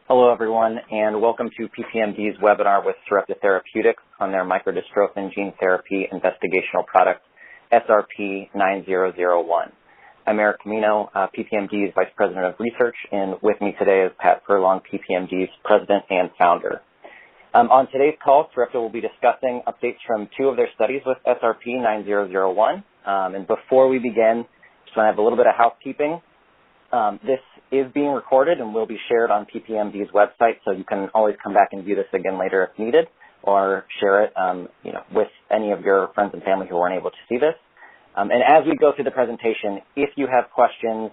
Hello, everyone, and welcome to PPMD's webinar with Sarepta Therapeutics on their microdystrophin gene therapy investigational product, SRP-9001. I'm Eric Camino, PPMD's Vice President of Research, and with me today is Pat Furlong, PPMD's President and Founder. On today's call, Sarepta will be discussing updates from two of their studies with SRP-9001. And before we begin, just want to have a little bit of housekeeping. This is being recorded and will be shared on PPMD's website, so you can always come back and view this again later if needed, or share it with any of your friends and family who aren't able to see this. And as we go through the presentation, if you have questions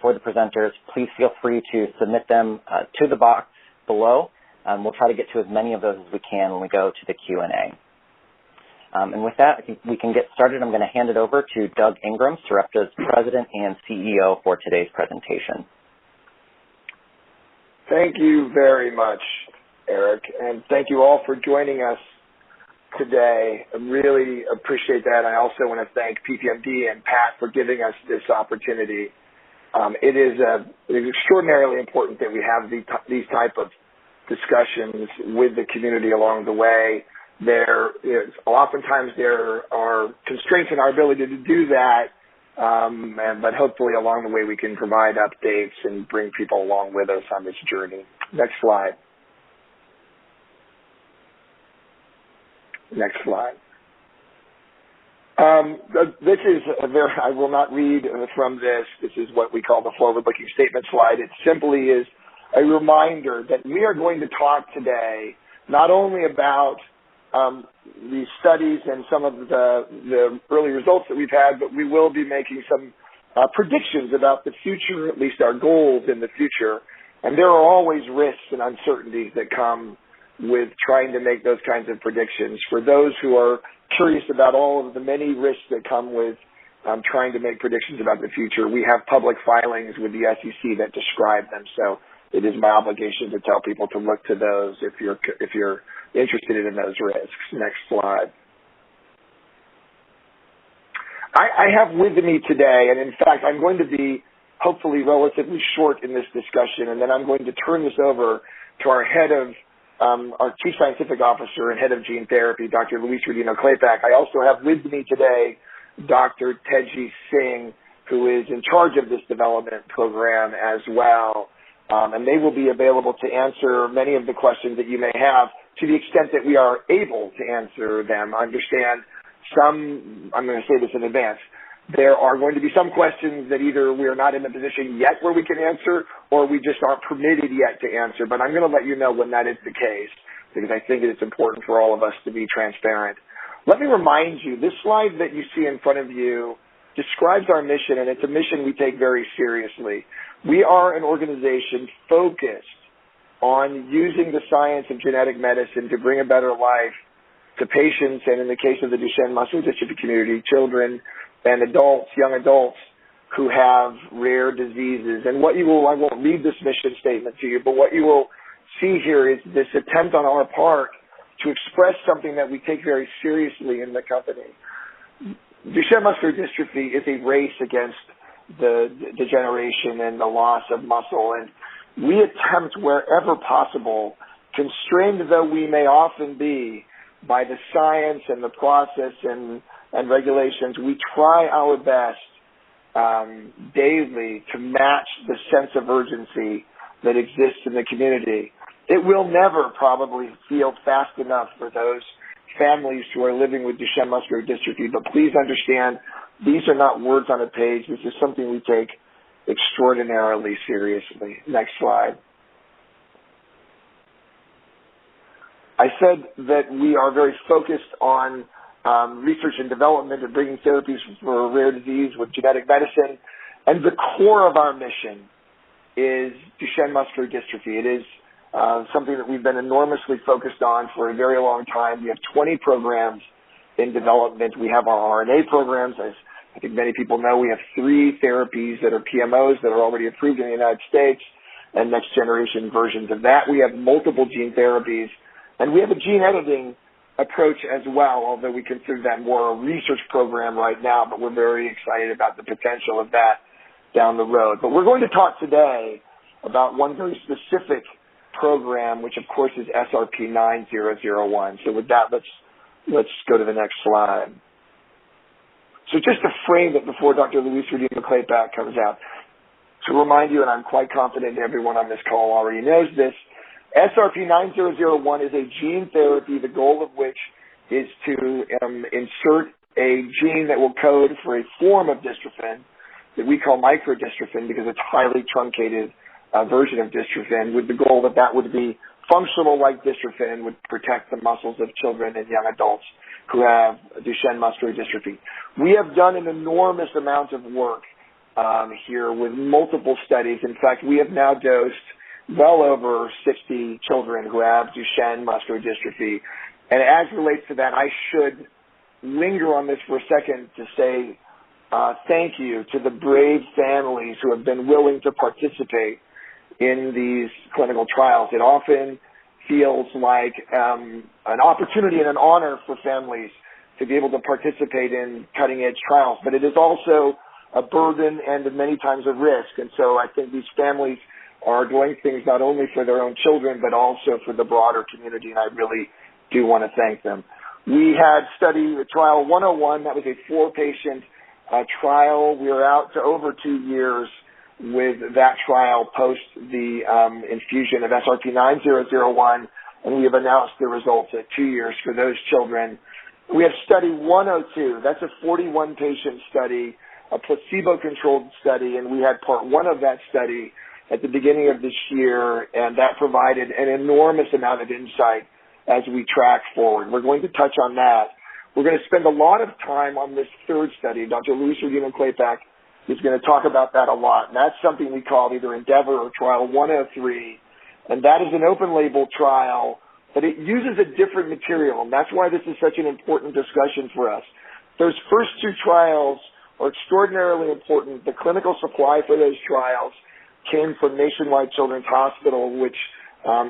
for the presenters, please feel free to submit them to the box below. We'll try to get to as many of those as we can when we go to the Q&A. And with that, I think we can get started. I'm going to hand it over to Doug Ingram, Sarepta's President and CEO, for today's presentation. Thank you very much, Eric, and thank you all for joining us today. I really appreciate that. I also want to thank PPMD and Pat for giving us this opportunity. It is extraordinarily important that we have these type of discussions with the community along the way. Oftentimes there are constraints in our ability to do that, but hopefully along the way we can provide updates and bring people along with us on this journey. Next slide. Next slide. This is I will not read from this. This is what we call the forward-looking statement slide. It simply is a reminder that we are going to talk today not only about these studies and some of the early results that we've had, but we will be making some predictions about the future, at least our goals in the future. And there are always risks and uncertainties that come with trying to make those kinds of predictions. For those who are curious about all of the many risks that come with trying to make predictions about the future, we have public filings with the SEC that describe them. So it is my obligation to tell people to look to those if you're interested in those risks. Next slide. I have with me today, and in fact, I'm going to be hopefully relatively short in this discussion, and then I'm going to turn this over to our our Chief Scientific Officer and Head of Gene Therapy, Dr. Luis Rodino-Klapac. I also have with me today Dr. Teji Singh, who is in charge of this development program as well. And they will be available to answer many of the questions that you may have to the extent that we are able to answer them. Understand I'm going to say this in advance, there are going to be some questions that either we are not in a position yet where we can answer or we just aren't permitted yet to answer. But I'm going to let you know when that is the case because I think it's important for all of us to be transparent. Let me remind you, this slide that you see in front of you describes our mission, and it's a mission we take very seriously. We are an organization focused on using the science of genetic medicine to bring a better life to patients, and in the case of the Duchenne muscular dystrophy community, children and adults, young adults who have rare diseases. And I won't read this mission statement to you, but what you will see here is this attempt on our part to express something that we take very seriously in the company. Duchenne muscular dystrophy is a race against the degeneration and the loss of muscle, and we attempt wherever possible, constrained though we may often be by the science and the process and regulations, we try our best daily to match the sense of urgency that exists in the community. It will never probably feel fast enough for those families who are living with Duchenne muscular dystrophy, but please understand, these are not words on a page. This is something we take extraordinarily seriously. Next slide. I said that we are very focused on research and development and bringing therapies for a rare disease with genetic medicine, and the core of our mission is Duchenne muscular dystrophy. It is something that we've been enormously focused on for a very long time. We have 20 programs in development. We have our RNA programs. As I think many people know, we have 3 therapies that are PMOs that are already approved in the United States and next generation versions of that. We have multiple gene therapies, and we have a gene editing approach as well, although we consider that more a research program right now, but we're very excited about the potential of that down the road. But we're going to talk today about one very specific program, which of course is SRP-9001. So with that, let's go to the next slide. So just to frame it before Dr. Luis Rodino-Klapac comes out, to remind you, and I'm quite confident everyone on this call already knows this, SRP-9001 is a gene therapy, the goal of which is to insert a gene that will code for a form of dystrophin that we call micro-dystrophin because it's a highly truncated version of dystrophin, with the goal that that would be functional like dystrophin and would protect the muscles of children and young adults who have Duchenne muscular dystrophy. We have done an enormous amount of work here with multiple studies. In fact, we have now dosed well over 60 children who have Duchenne muscular dystrophy. And as relates to that, I should linger on this for a second to say thank you to the brave families who have been willing to participate in these clinical trials. It often feels like an opportunity and an honor for families to be able to participate in cutting-edge trials, but it is also a burden and many times a risk. And so I think these families are doing things not only for their own children, but also for the broader community, and I really do want to thank them. We had study trial 101. That was a 4-patient trial. We are out to over 2 years with that trial post the infusion of SRP-9001, and we have announced the results at 2 years for those children. We have study 102. That's a 41-patient study, a placebo-controlled study, and we had part 1 of that study at the beginning of this year, and that provided an enormous amount of insight as we track forward. We're going to touch on that. We're going to spend a lot of time on this 3rd study. Dr. Luis Rodino-Klapac is going to talk about that a lot, and that's something we call either Endeavor or Trial 103, and that is an open-label trial, but it uses a different material, and that's why this is such an important discussion for us. Those first 2 trials are extraordinarily important. The clinical supply for those trials came from Nationwide Children's Hospital, which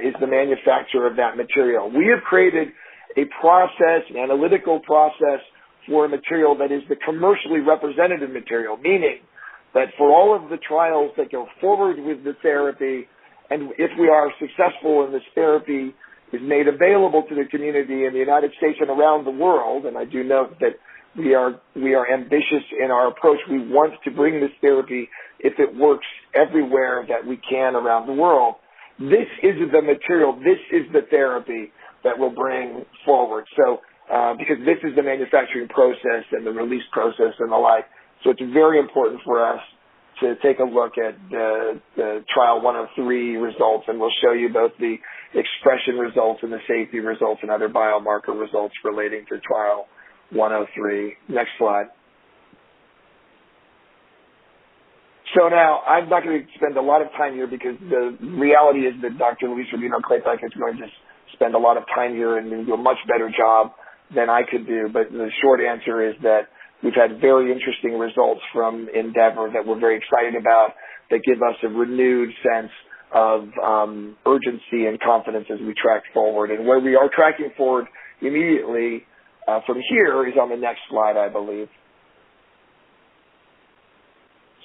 is the manufacturer of that material. We have created a process, an analytical process for a material that is the commercially representative material, meaning that for all of the trials that go forward with the therapy, and if we are successful and this therapy is made available to the community in the United States and around the world, and I do note that we are ambitious in our approach. We want to bring this therapy, if it works, everywhere that we can around the world. This is the material, this is the therapy that we'll bring forward. So, because this is the manufacturing process and the release process and the like. So it's very important for us to take a look at the trial 103 results, and we'll show you both the expression results and the safety results and other biomarker results relating to trial 103. Next slide. So now, I'm not going to spend a lot of time here because the reality is that Dr. Luis Rodino-Klapac is going to spend a lot of time here and do a much better job than I could do. But the short answer is that we've had very interesting results from Endeavor that we're very excited about, that give us a renewed sense of urgency and confidence as we track forward. And where we are tracking forward immediately from here is on the next slide, I believe.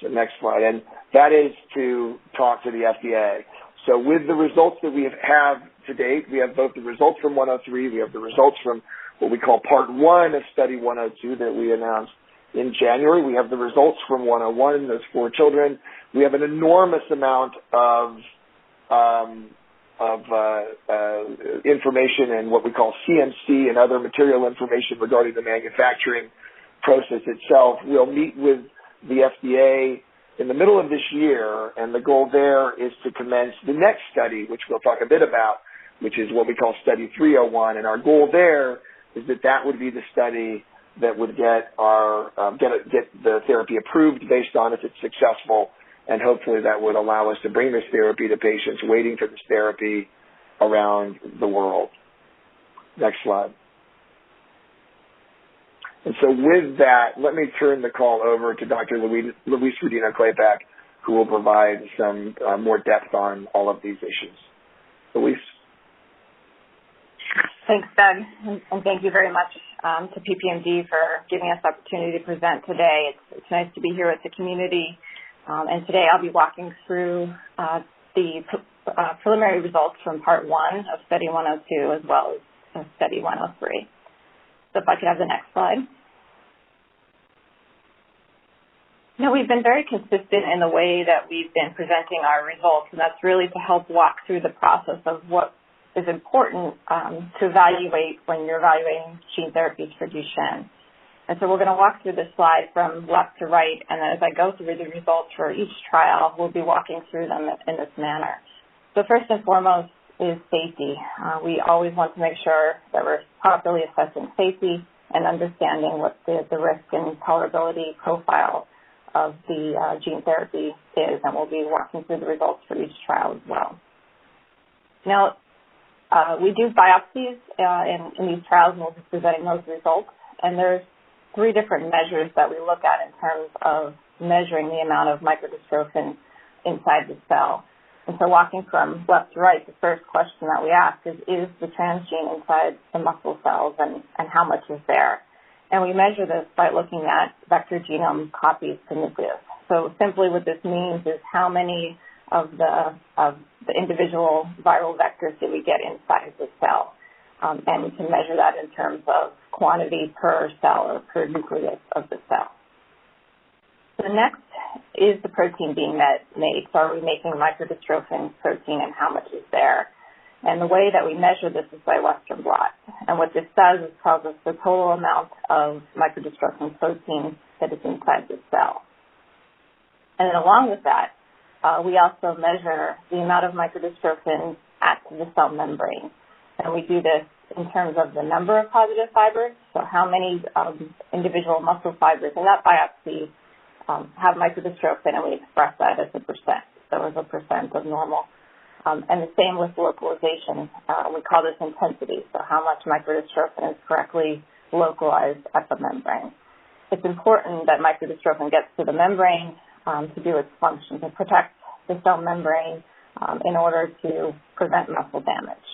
So next slide, and that is to talk to the FDA. So with the results that we have to date, we have both the results from 103, we have the results from what we call Part 1 of Study 102 that we announced in January. We have the results from 101, those 4 children. We have an enormous amount of information and what we call CMC and other material information regarding the manufacturing process itself. We'll meet with the FDA in the middle of this year, and the goal there is to commence the next study, which we'll talk a bit about, which is what we call Study 301. And our goal there is that that would be the study that would get the therapy approved based on if it's successful, and hopefully that would allow us to bring this therapy to patients waiting for this therapy around the world. Next slide. And so with that, let me turn the call over to Dr. Luis Rodino-Klapac, who will provide some more depth on all of these issues. Luis? Thanks, Doug, and thank you very much to PPMD for giving us the opportunity to present today. It's nice to be here with the community, and today I'll be walking through the preliminary results from Part 1 of Study 102 as well as Study 103. So if I could have the next slide. We've been very consistent in the way that we've been presenting our results, and that's really to help walk through the process of what is important to evaluate when you're evaluating gene therapies for Duchenne. And so we're going to walk through this slide from left to right, and then as I go through the results for each trial, we'll be walking through them in this manner. So first and foremost is safety. We always want to make sure that we're properly assessing safety and understanding what the risk and tolerability profile of the gene therapy is, and we'll be walking through the results for each trial as well. Now, we do biopsies in these trials, and we'll be presenting those results, and there's 3 different measures that we look at in terms of measuring the amount of microdystrophin inside the cell. And so walking from left to right, the first question that we ask is the transgene inside the muscle cells, and how much is there? And we measure this by looking at vector genome copies per nucleus. So simply what this means is how many of the individual viral vectors do we get inside the cell. And we can measure that in terms of quantity per cell or per nucleus of the cell. The next is the protein being made. So are we making microdystrophin protein, and how much is there? And the way that we measure this is by Western blot. And what this does is tells us the total amount of microdystrophin protein that is inside the cell. And then along with that, we also measure the amount of microdystrophin at the cell membrane. And we do this in terms of the number of positive fibers, so how many individual muscle fibers in that biopsy have microdystrophin, and we express that as a percent, so as a percent of normal. And the same with localization. We call this intensity, so how much microdystrophin is correctly localized at the membrane. It's important that microdystrophin gets to the membrane to do its function, to protect the cell membrane in order to prevent muscle damage.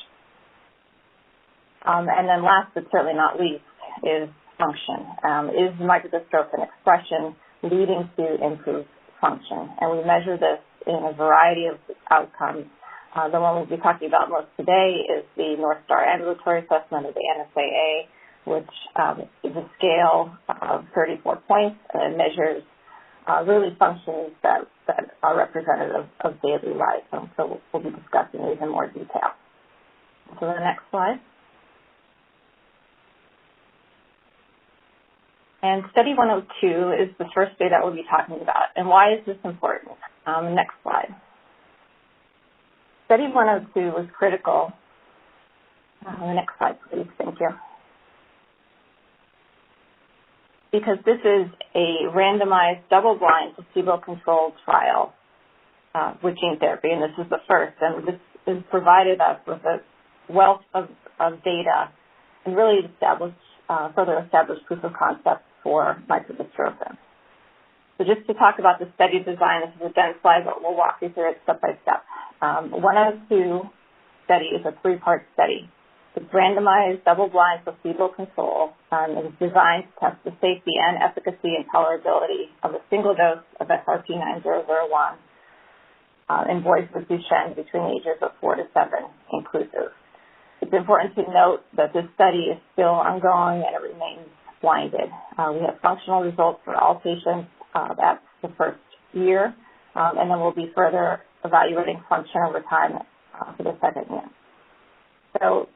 And then last but certainly not least is function. Is microdystrophin expression leading to improved function? And we measure this in a variety of outcomes. The one we'll be talking about most today is the North Star Ambulatory Assessment, or the NSAA, which is a scale of 34 points, and it measures really functions that are representative of daily life. So we'll be discussing these in more detail. So the next slide. And Study 102 is the first study that we'll be talking about. And why is this important? Next slide. Study 102 was critical. The next slide, please. Thank you. Because this is a randomized, double-blind, placebo-controlled trial with gene therapy, and this is the first. And this has provided us with a wealth of data and really further established proof of concept for microdystrophin. So just to talk about the study design, this is a dense slide, but we'll walk you through it step by step. 102 study is a 3-part study. It's randomized, double-blind, placebo-controlled, and is designed to test the safety and efficacy and tolerability of a single dose of SRP-9001 in boys with Duchenne between the ages of 4 to 7 inclusive. It's important to note that this study is still ongoing and it remains blinded. We have functional results for all patients at the first year, and then we'll be further evaluating function over time for the second year. So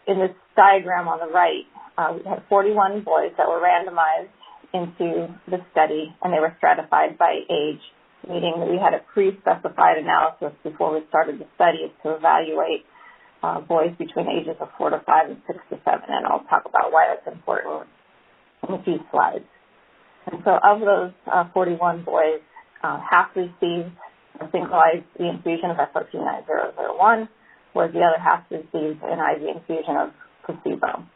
in this diagram on the right, we had 41 boys that were randomized into the study, and they were stratified by age, meaning that we had a pre-specified analysis before we started the study to evaluate boys between ages of 4 to 5 and 6 to 7, and I'll talk about why that's important in a few slides. And so of those 41 boys, half received a single IV infusion of SRP-9001, whereas the other half received an IV infusion of placebo.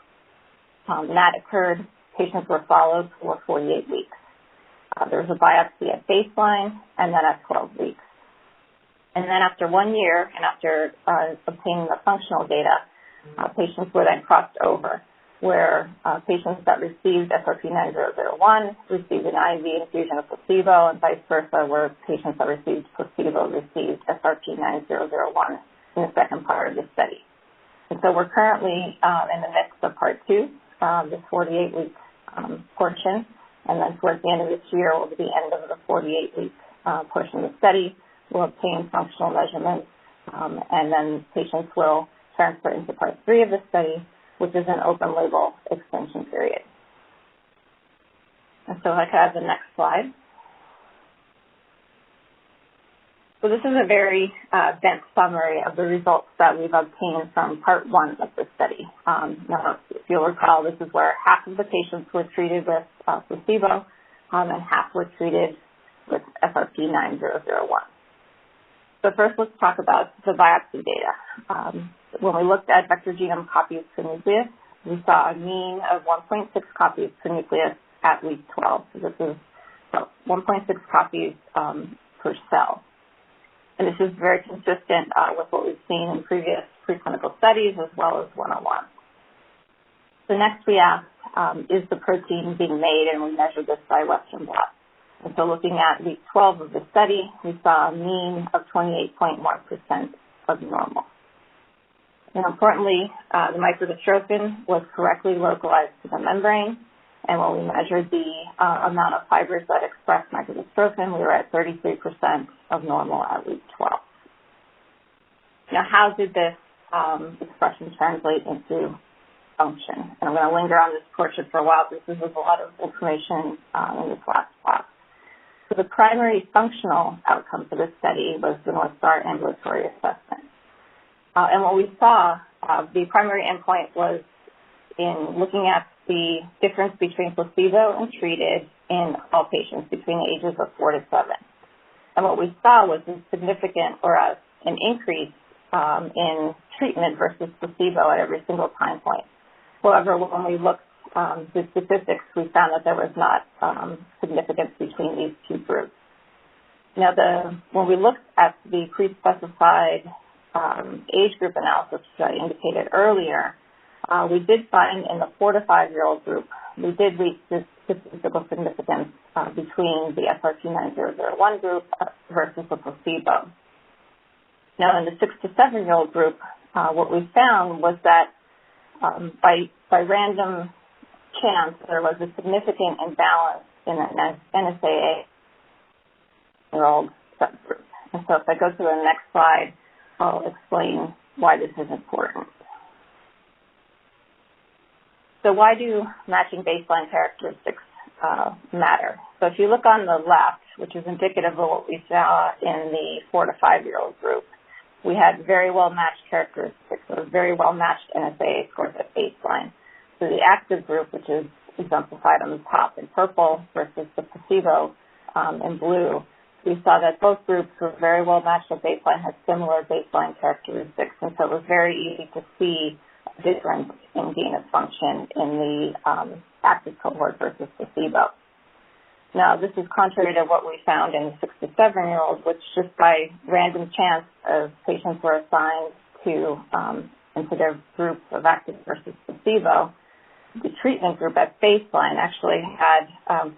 And that occurred, patients were followed for 48 weeks. There was a biopsy at baseline and then at 12 weeks. And then after 1 year and after obtaining the functional data, patients were then crossed over. where patients that received SRP-9001 received an IV infusion of placebo, and vice versa, where patients that received placebo received SRP-9001 in the second part of the study. And so we're currently in the midst of part 2, this 48-week portion, and then towards the end of this year, will be the end of the 48-week portion of the study. We'll obtain functional measurements, and then patients will transfer into part 3 of the study, which is an open label extension period. And so I could have the next slide. So this is a very dense summary of the results that we've obtained from part 1 of the study. Now, if you'll recall, this is where half of the patients were treated with placebo and half were treated with SRP-9001. So first, let's talk about the biopsy data. When we looked at vector genome copies per nucleus, we saw a mean of 1.6 copies per nucleus at week 12. So this is 1.6 copies per cell. And this is very consistent with what we've seen in previous preclinical studies as well as 101. So next we asked, is the protein being made? And we measured this by Western blot. And so looking at week 12 of the study, we saw a mean of 28.1% of normal. And importantly, the microdystrophin was correctly localized to the membrane. And when we measured the amount of fibers that express microdystrophin, we were at 33% of normal at week 12. Now, how did this expression translate into function? And I'm going to linger on this portrait for a while because this is a lot of information in this last plot. So the primary functional outcome for this study was the North Star Ambulatory Assessment. And what we saw, the primary endpoint was in looking at the difference between placebo and treated in all patients between the ages of 4 to 7. And what we saw was a significant or an increase in treatment versus placebo at every single time point. However, when we looked at the statistics, we found that there was not significance between these two groups. Now, when we looked at the pre-specified age group analysis that I indicated earlier, we did find in the 4 to 5-year-old group, we did reach this statistical significance between the SRP-9001 group versus the placebo. Now, in the 6 to 7-year-old group, what we found was that by random chance, there was a significant imbalance in an NSAA year-old subgroup. And so if I go to the next slide, I'll explain why this is important. So why do matching baseline characteristics matter? So if you look on the left, which is indicative of what we saw in the 4 to 5-year-old group, we had very well-matched characteristics, or very well-matched NSAA scores at baseline. So the active group, which is exemplified on the top in purple, versus the placebo in blue, we saw that both groups were very well-matched at baseline, had similar baseline characteristics, and so it was very easy to see a difference in gain of function in the active cohort versus placebo. Now, this is contrary to what we found in the 6 to 7-year-olds, which just by random chance of patients were assigned to into their groups of active versus placebo. The treatment group at baseline actually had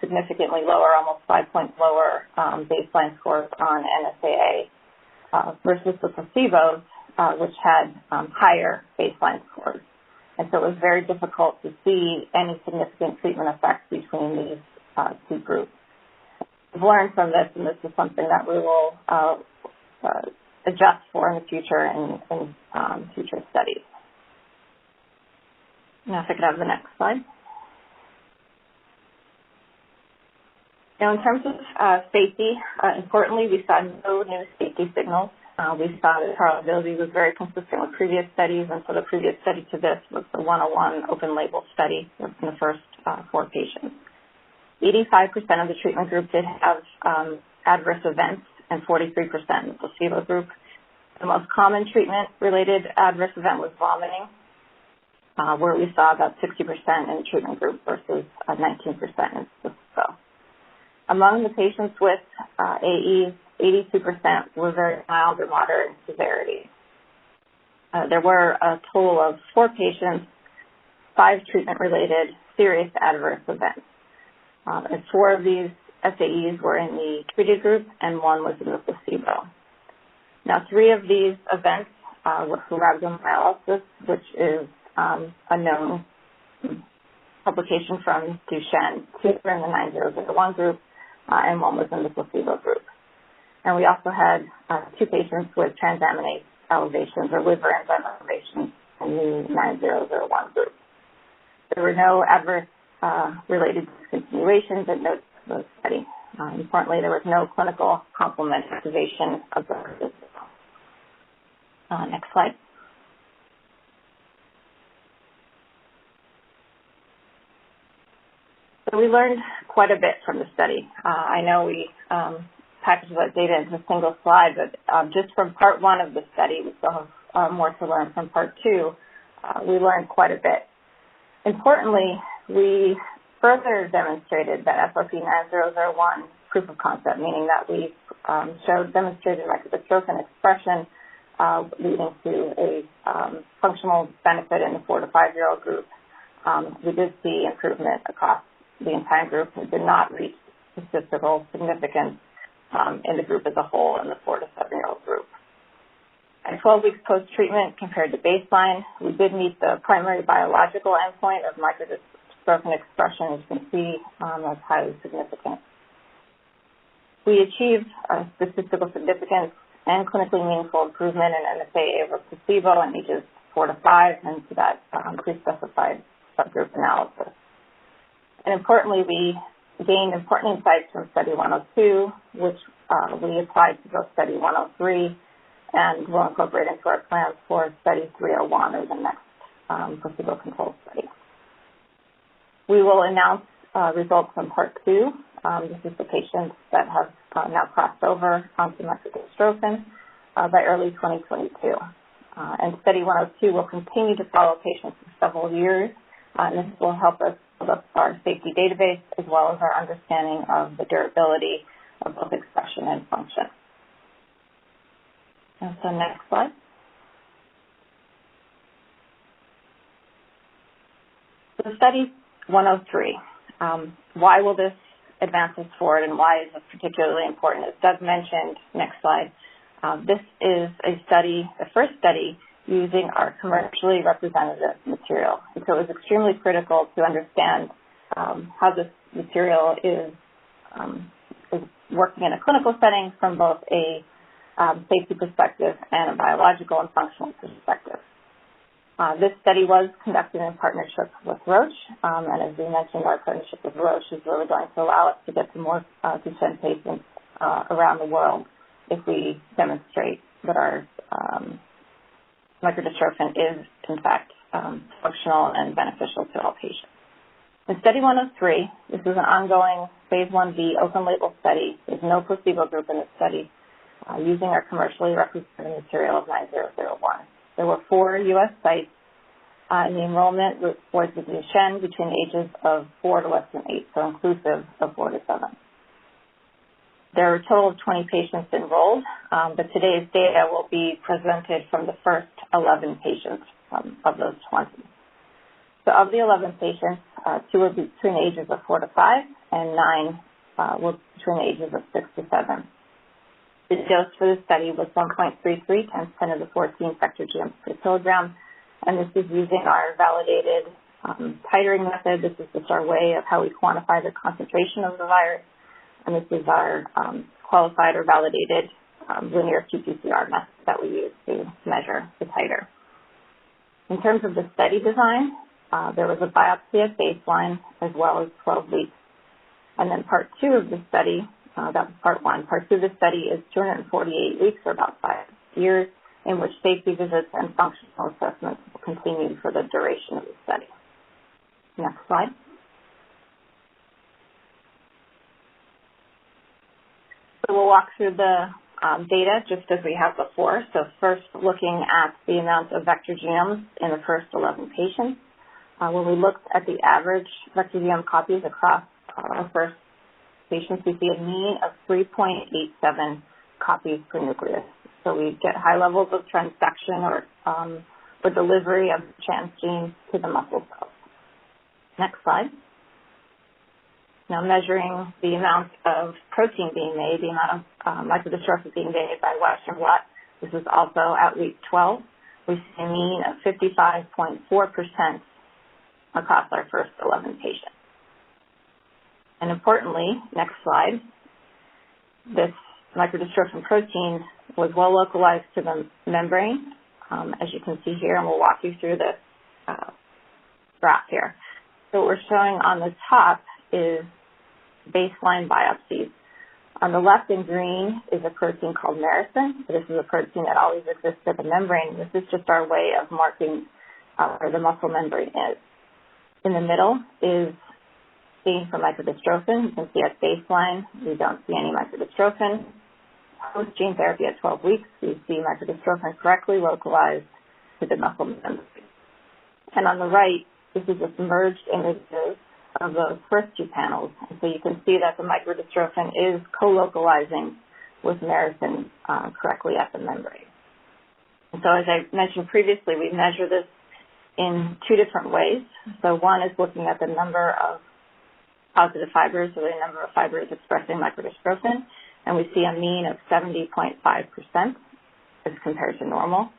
significantly lower, almost 5 points lower baseline scores on NSAA versus the placebos, which had higher baseline scores. And so it was very difficult to see any significant treatment effects between these two groups. We've learned from this, and this is something that we will adjust for in the future in future studies. Now, if I could have the next slide. Now, in terms of safety, importantly, we saw no new safety signals. We saw that tolerability was very consistent with previous studies, and so the previous study to this was the 101 open-label study in the first 4 patients. 85% of the treatment group did have adverse events, and 43% in the placebo group. The most common treatment-related adverse event was vomiting, where we saw about 60% in the treatment group versus 19% in placebo. Among the patients with AEs, 82% were very mild or moderate in severity. There were a total of 4 patients 5 treatment-related serious adverse events. And 4 of these SAEs were in the treated group, and 1 was in the placebo. Now, 3 of these events were rhabdomyolysis, which is a known publication from Duchenne. 2 were in the 9001 group, and 1 was in the placebo group. And we also had 2 patients with transaminase elevations or liver enzyme elevations in the 9001 group. There were no adverse related discontinuations and no the study. Importantly, there was no clinical complement activation of the next slide. So we learned quite a bit from the study. I know we packaged that data into a single slide, but just from part 1 of the study, we still have more to learn from part 2. We learned quite a bit. Importantly, we further demonstrated that SRP-9001 proof of concept, meaning that we demonstrated microdystrophin expression leading to a functional benefit in the 4 to 5-year-old group. We did see improvement across the entire group. It did not reach statistical significance in the group as a whole in the 4 to 7-year-old group. At 12 weeks post-treatment compared to baseline, we did meet the primary biological endpoint of microdystrophin expression. As you can see, that's highly significant. We achieved statistical significance and clinically meaningful improvement in NSAA over placebo in ages 4 to 5, and to that pre-specified subgroup analysis. And importantly, we gained important insights from Study 102, which we applied to both Study 103, and will incorporate into our plans for Study 301, or the next placebo-controlled study. We will announce results from Part 2. This is the patients that have now crossed over onto microdystrophin by early 2022. And Study 102 will continue to follow patients for several years, and this will help us build up our safety database as well as our understanding of the durability of both expression and function. And so next slide. So Study 103. Why will this advance us forward, and why is this particularly important? As Doug mentioned, next slide, this is a study, the first study, using our commercially representative material. And so it was extremely critical to understand how this material is working in a clinical setting from both a safety perspective and a biological and functional perspective. This study was conducted in partnership with Roche, and as we mentioned, our partnership with Roche is really going to allow us to get to more Duchenne patients around the world if we demonstrate that our microdystrophin is, in fact, functional and beneficial to all patients. In Study 103, this is an ongoing Phase 1b open-label study. There's no placebo group in this study, using our commercially representative material of 9001. There were 4 U.S. sites, and the enrollment was with Duchenne between the ages of 4 to less than 8, so inclusive of 4 to 7. There are a total of 20 patients enrolled, but today's data will be presented from the first 11 patients of those 20. So of the 11 patients, 2 were between the ages of 4 to 5, and 9 were between the ages of 6 to 7. The dose for the study was 1.33 times 10 to the 14 vector genomes per kilogram, and this is using our validated titering method. This is just our way of how we quantify the concentration of the virus, and this is our qualified or validated linear qPCR method that we use to measure the titer. In terms of the study design, there was a biopsy at baseline as well as 12 weeks. And then Part 2 of the study, that was Part 1. Part 2 of the study is 248 weeks, or about 5 years, in which safety visits and functional assessments will continue for the duration of the study. Next slide. So we'll walk through the data just as we have before. So first, looking at the amount of vector genomes in the first 11 patients. When we looked at the average vector genome copies across our first patients, we see a mean of 3.87 copies per nucleus. So we get high levels of transduction or delivery of transgenes to the muscle cells. Next slide. Now measuring the amount of protein being made, the amount of microdystrophin being made by Western blot. This is also at week 12. We see a mean of 55.4% across our first 11 patients. And importantly, next slide, this microdystrophin protein was well localized to the membrane, as you can see here, and we'll walk you through this graph here. So what we're showing on the top is baseline biopsies. On the left in green is a protein called myrisin. So this is a protein that always exists at the membrane. This is just our way of marking where the muscle membrane is. In the middle is seen for microdystrophin. You can see at baseline, we don't see any microdystrophin. Post gene therapy at 12 weeks, we see microdystrophin correctly localized to the muscle membrane. And on the right, this is just merged images of those first two panels. And so you can see that the microdystrophin is co-localizing with myrisin correctly at the membrane. And so as I mentioned previously, we measure this in two different ways. So one is looking at the number of positive fibers, or the number of fibers expressing microdystrophin, and we see a mean of 70.5% as compared to normal.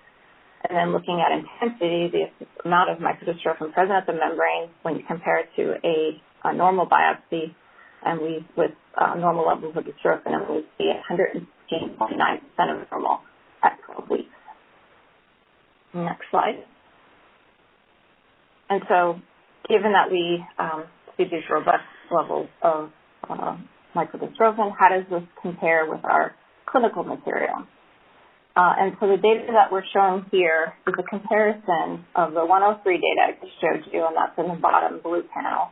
And then looking at intensity, the amount of microdystrophin present at the membrane when you compare it to a normal biopsy, and with normal levels of dystrophin, and we see 115.9% of normal at 12 weeks. Next slide. And so, given that we see these robust levels of microdystrophin, how does this compare with our clinical material? And so the data that we're showing here is a comparison of the 103 data I just showed you, and that's in the bottom blue panel,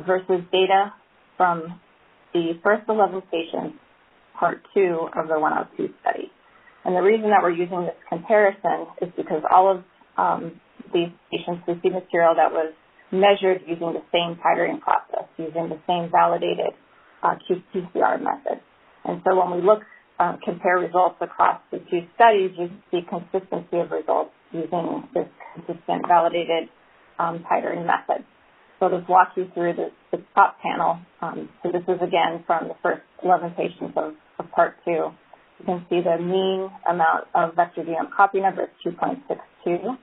versus data from the first 11 patients, part 2 of the 102 study. And the reason that we're using this comparison is because all of these patients received material that was measured using the same titering process, using the same validated qPCR method. And so when we compare results across the two studies, you see consistency of results using this consistent validated titering method. So I'll just walk you through the top panel. So this is again from the first 11 patients of part 2. You can see the mean amount of vector genome copy number is 2.62.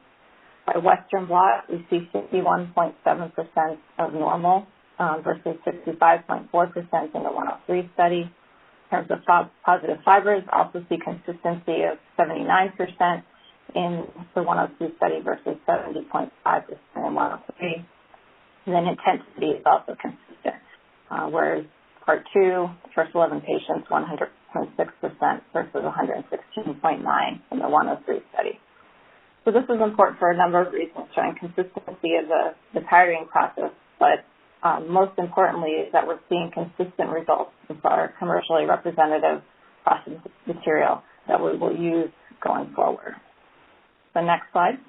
By Western blot, we see 51.7% of normal versus 65.4% in the 103 study. In terms of positive fibers, also see consistency of 79% in the 102 study versus 70.5% in 103. And then intensity is also consistent, whereas part 2, the first 11 patients, 100.6% versus 116.9% in the 103 study. So this is important for a number of reasons, showing consistency of the titering process, but most importantly is that we're seeing consistent results with our commercially representative process material that we will use going forward. The next slide.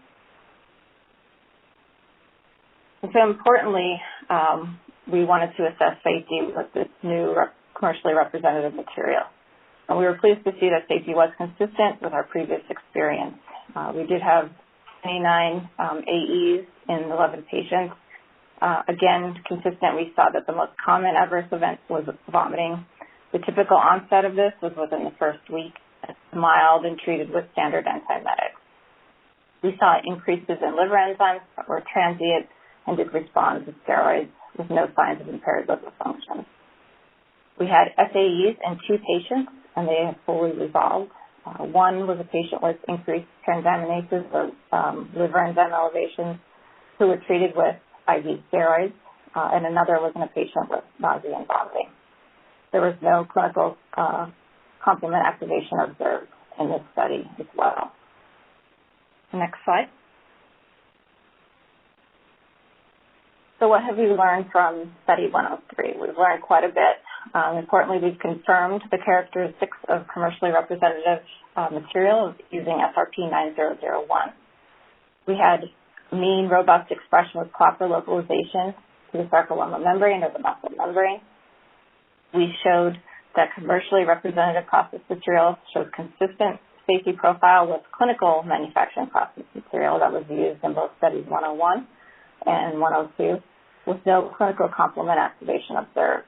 And so importantly, we wanted to assess safety with this new commercially representative material. And we were pleased to see that safety was consistent with our previous experience. We did have 29 AEs in 11 patients. Again, consistent, we saw that the most common adverse event was vomiting. The typical onset of this was within the first week, mild and treated with standard antiemetics. We saw increases in liver enzymes that were transient and did respond to steroids with no signs of impaired liver function. We had SAEs in 2 patients, and they have fully resolved. One was a patient with increased transaminases or liver enzyme elevations who were treated with IV steroids, and another was in a patient with nausea and vomiting. There was no clinical complement activation observed in this study as well. Next slide. So what have we learned from study 103? We've learned quite a bit. Importantly, we've confirmed the characteristics of commercially representative material using SRP-9001. We had mean robust expression with proper localization to the sarcolemma membrane or the muscle membrane. We showed that commercially representative process material shows consistent safety profile with clinical manufacturing process material that was used in both studies 101 and 102. with no clinical complement activation observed.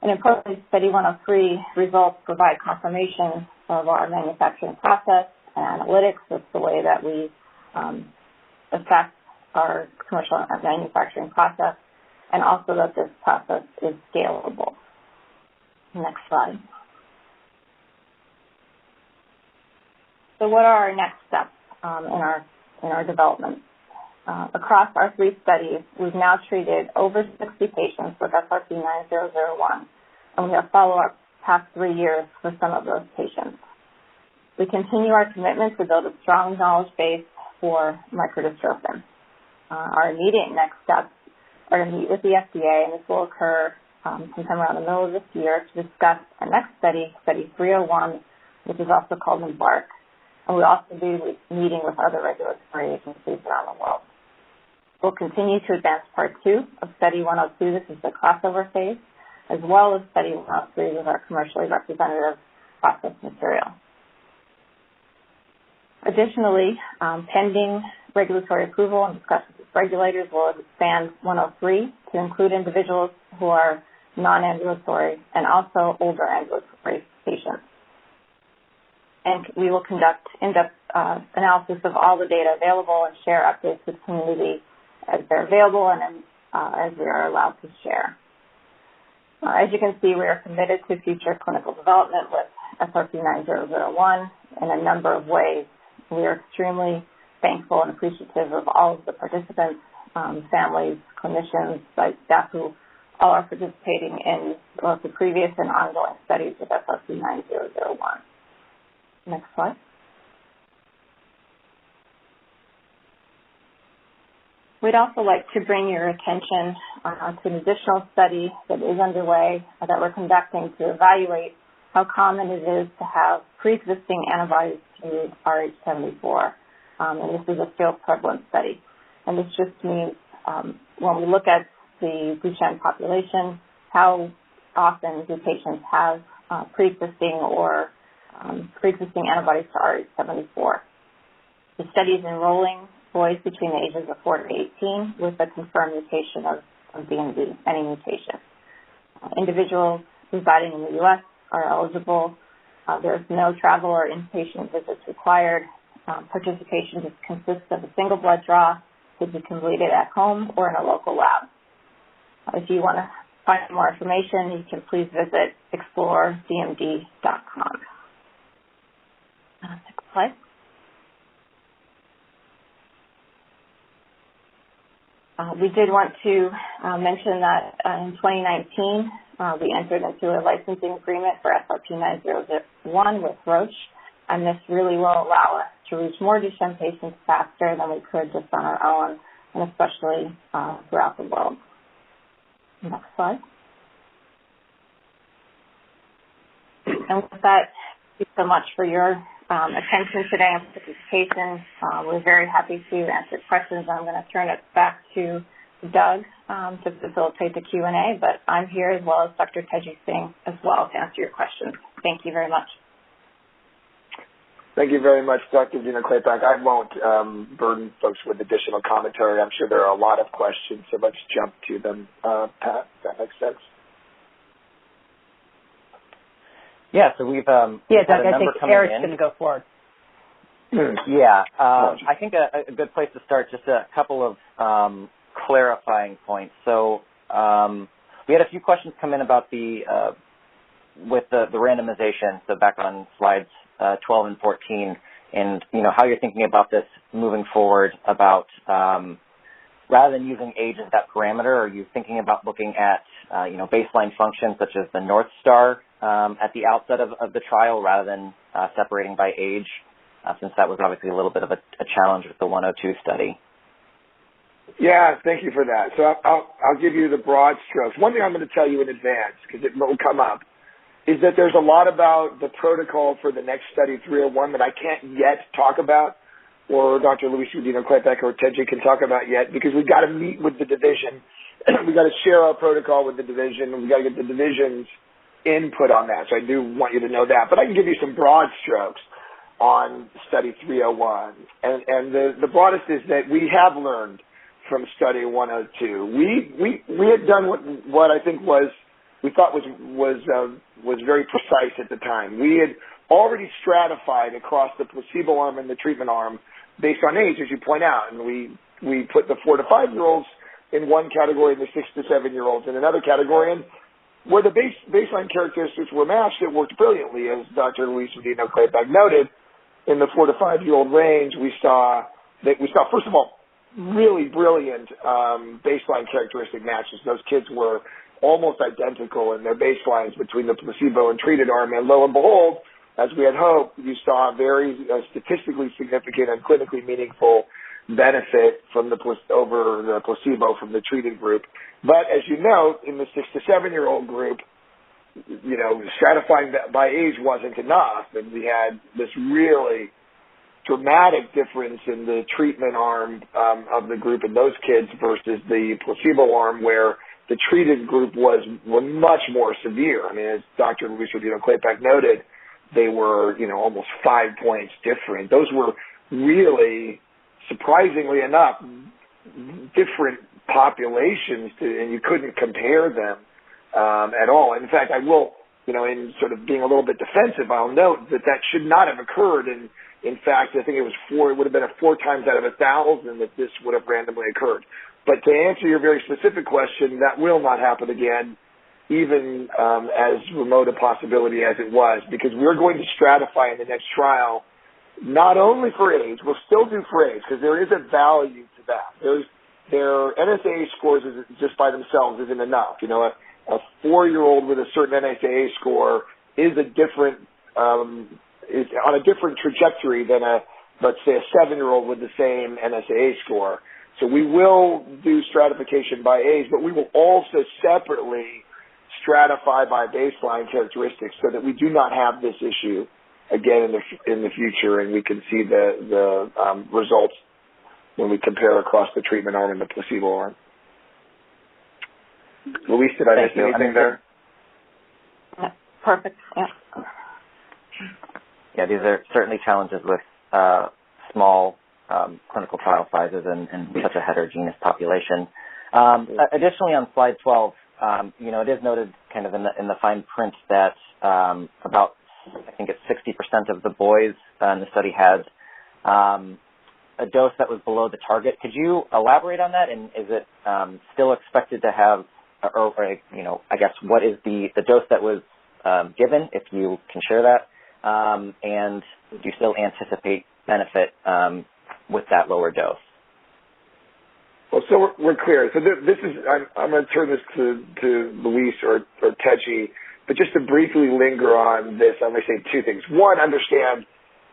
And importantly, Study 103 results provide confirmation of our manufacturing process and analytics. That's the way that we assess our commercial manufacturing process, and also that this process is scalable. Next slide. So what are our next steps in our development? Across our 3 studies, we've now treated over 60 patients with SRP-9001, and we have follow-up past 3 years for some of those patients. We continue our commitment to build a strong knowledge base for microdystrophin. Our immediate next steps are to meet with the FDA, and this will occur sometime around the middle of this year, to discuss our next study, Study 301, which is also called EMBARK. And we'll also be meeting with other regulatory agencies around the world. We'll continue to advance Part 2 of Study 102. This is the crossover phase, as well as Study 103 with our commercially representative process material. Additionally, pending regulatory approval and discussions with regulators, will expand 103 to include individuals who are non-ambulatory and also older ambulatory patients. And we will conduct in-depth analysis of all the data available and share updates with the community as they're available and as we are allowed to share. As you can see, we are committed to future clinical development with SRP-9001 in a number of ways. We are extremely thankful and appreciative of all of the participants, families, clinicians, site staff who all are participating in both the previous and ongoing studies with SRP-9001. Next slide. We'd also like to bring your attention to an additional study that is underway that we're conducting to evaluate how common it is to have pre-existing antibodies to RH74. And this is a field prevalence study. And this just means when we look at the Duchenne population, how often do patients have pre-existing antibodies to RH74. The study is enrolling boys between the ages of 4 to 18 with a confirmed mutation of DMD, any mutation. Individuals residing in the U.S. are eligible. There's no travel or inpatient visits required. Participation just consists of a single blood draw to be completed at home or in a local lab. If you want to find more information, you can please visit exploredmd.com. Next slide. We did want to mention that in 2019, we entered into a licensing agreement for SRP-9001 with Roche, and this really will allow us to reach more Duchenne patients faster than we could just on our own, and especially throughout the world. Next slide. And with that, thank you so much for your attention today and participation. We're very happy to answer questions. I'm going to turn it back to Doug to facilitate the Q&A, but I'm here as well as Dr. Teji Singh as well to answer your questions. Thank you very much. Thank you very much, Dr. Dino-Claypack. I won't burden folks with additional commentary. I'm sure there are a lot of questions, so let's jump to them. Pat, if that makes sense. Yeah, so we've Doug, I think Eric's going to go forward. Yeah, I think a good place to start, just a couple of clarifying points. So we had a few questions come in about with the randomization, so back on slides 12 and 14, and how you're thinking about this moving forward, about rather than using age as that parameter, are you thinking about looking at baseline functions such as the North Star at the outset of the trial rather than separating by age, since that was obviously a little bit of a challenge with the 102 study? Yeah, thank you for that. So I'll give you the broad strokes. One thing I'm going to tell you in advance, because it will come up, is that there's a lot about the protocol for the next study, 301, that I can't yet talk about, or Dr. Luis Dino-Claypack or Teji can talk about yet, because we've got to meet with the division. We've got to share our protocol with the division, and we've got to get the division's input on that. So I do want you to know that. But I can give you some broad strokes on study 301. And the broadest is that we have learned from study 102. We had done what I think we thought was very precise at the time. We had already stratified across the placebo arm and the treatment arm based on age, as you point out, and we put the 4 to 5 year olds in one category and the 6 to 7 year olds in another category, and where the baseline characteristics were matched, it worked brilliantly, as Dr. Luis Medina-Claypac noted. In the 4 to 5 year old range, we saw first of all really brilliant baseline characteristic matches. Those kids were almost identical in their baselines between the placebo and treated arm, and lo and behold, as we had hoped, you saw a very statistically significant and clinically meaningful benefit from over the placebo from the treated group. But as you note, in the 6 to 7 year old group, stratifying by age wasn't enough, and we had this really dramatic difference in the treatment arm of the group in those kids versus the placebo arm, where the treated group was much more severe. I mean, as Dr. Luis Medina-Claypac noted, they were, almost 5 points different. Those were really, surprisingly enough, different populations, and you couldn't compare them at all. In fact, I will, in sort of being a little bit defensive, I'll note that should not have occurred. And in fact, I think it would have been 4 times out of 1,000 that this would have randomly occurred. But to answer your very specific question, that will not happen again, even as remote a possibility as it was, because we're going to stratify in the next trial, not only for age, we'll still do for age, because there is a value to that. Their NSAA scores just by themselves isn't enough. A 4-year-old with a certain NSAA score is is on a different trajectory than let's say, a 7-year-old with the same NSAA score. So we will do stratification by age, but we will also separately stratify by baseline characteristics so that we do not have this issue again in the future, and we can see the results when we compare across the treatment arm and the placebo arm. Luis, did I miss anything there? Yeah, perfect. Yeah. Yeah, these are certainly challenges with small clinical trial sizes and such a heterogeneous population. Additionally, on slide 12, it is noted kind of in the fine print that about, I think it's 60% of the boys in the study had a dose that was below the target. Could you elaborate on that? And is it still expected to have, I guess, what is the dose that was given, if you can share that? And do you still anticipate benefit with that lower dose? Well, so we're clear. So this is, I'm going to turn this to Luis or Teji, but just to briefly linger on this, I'm going to say 2 things. One, understand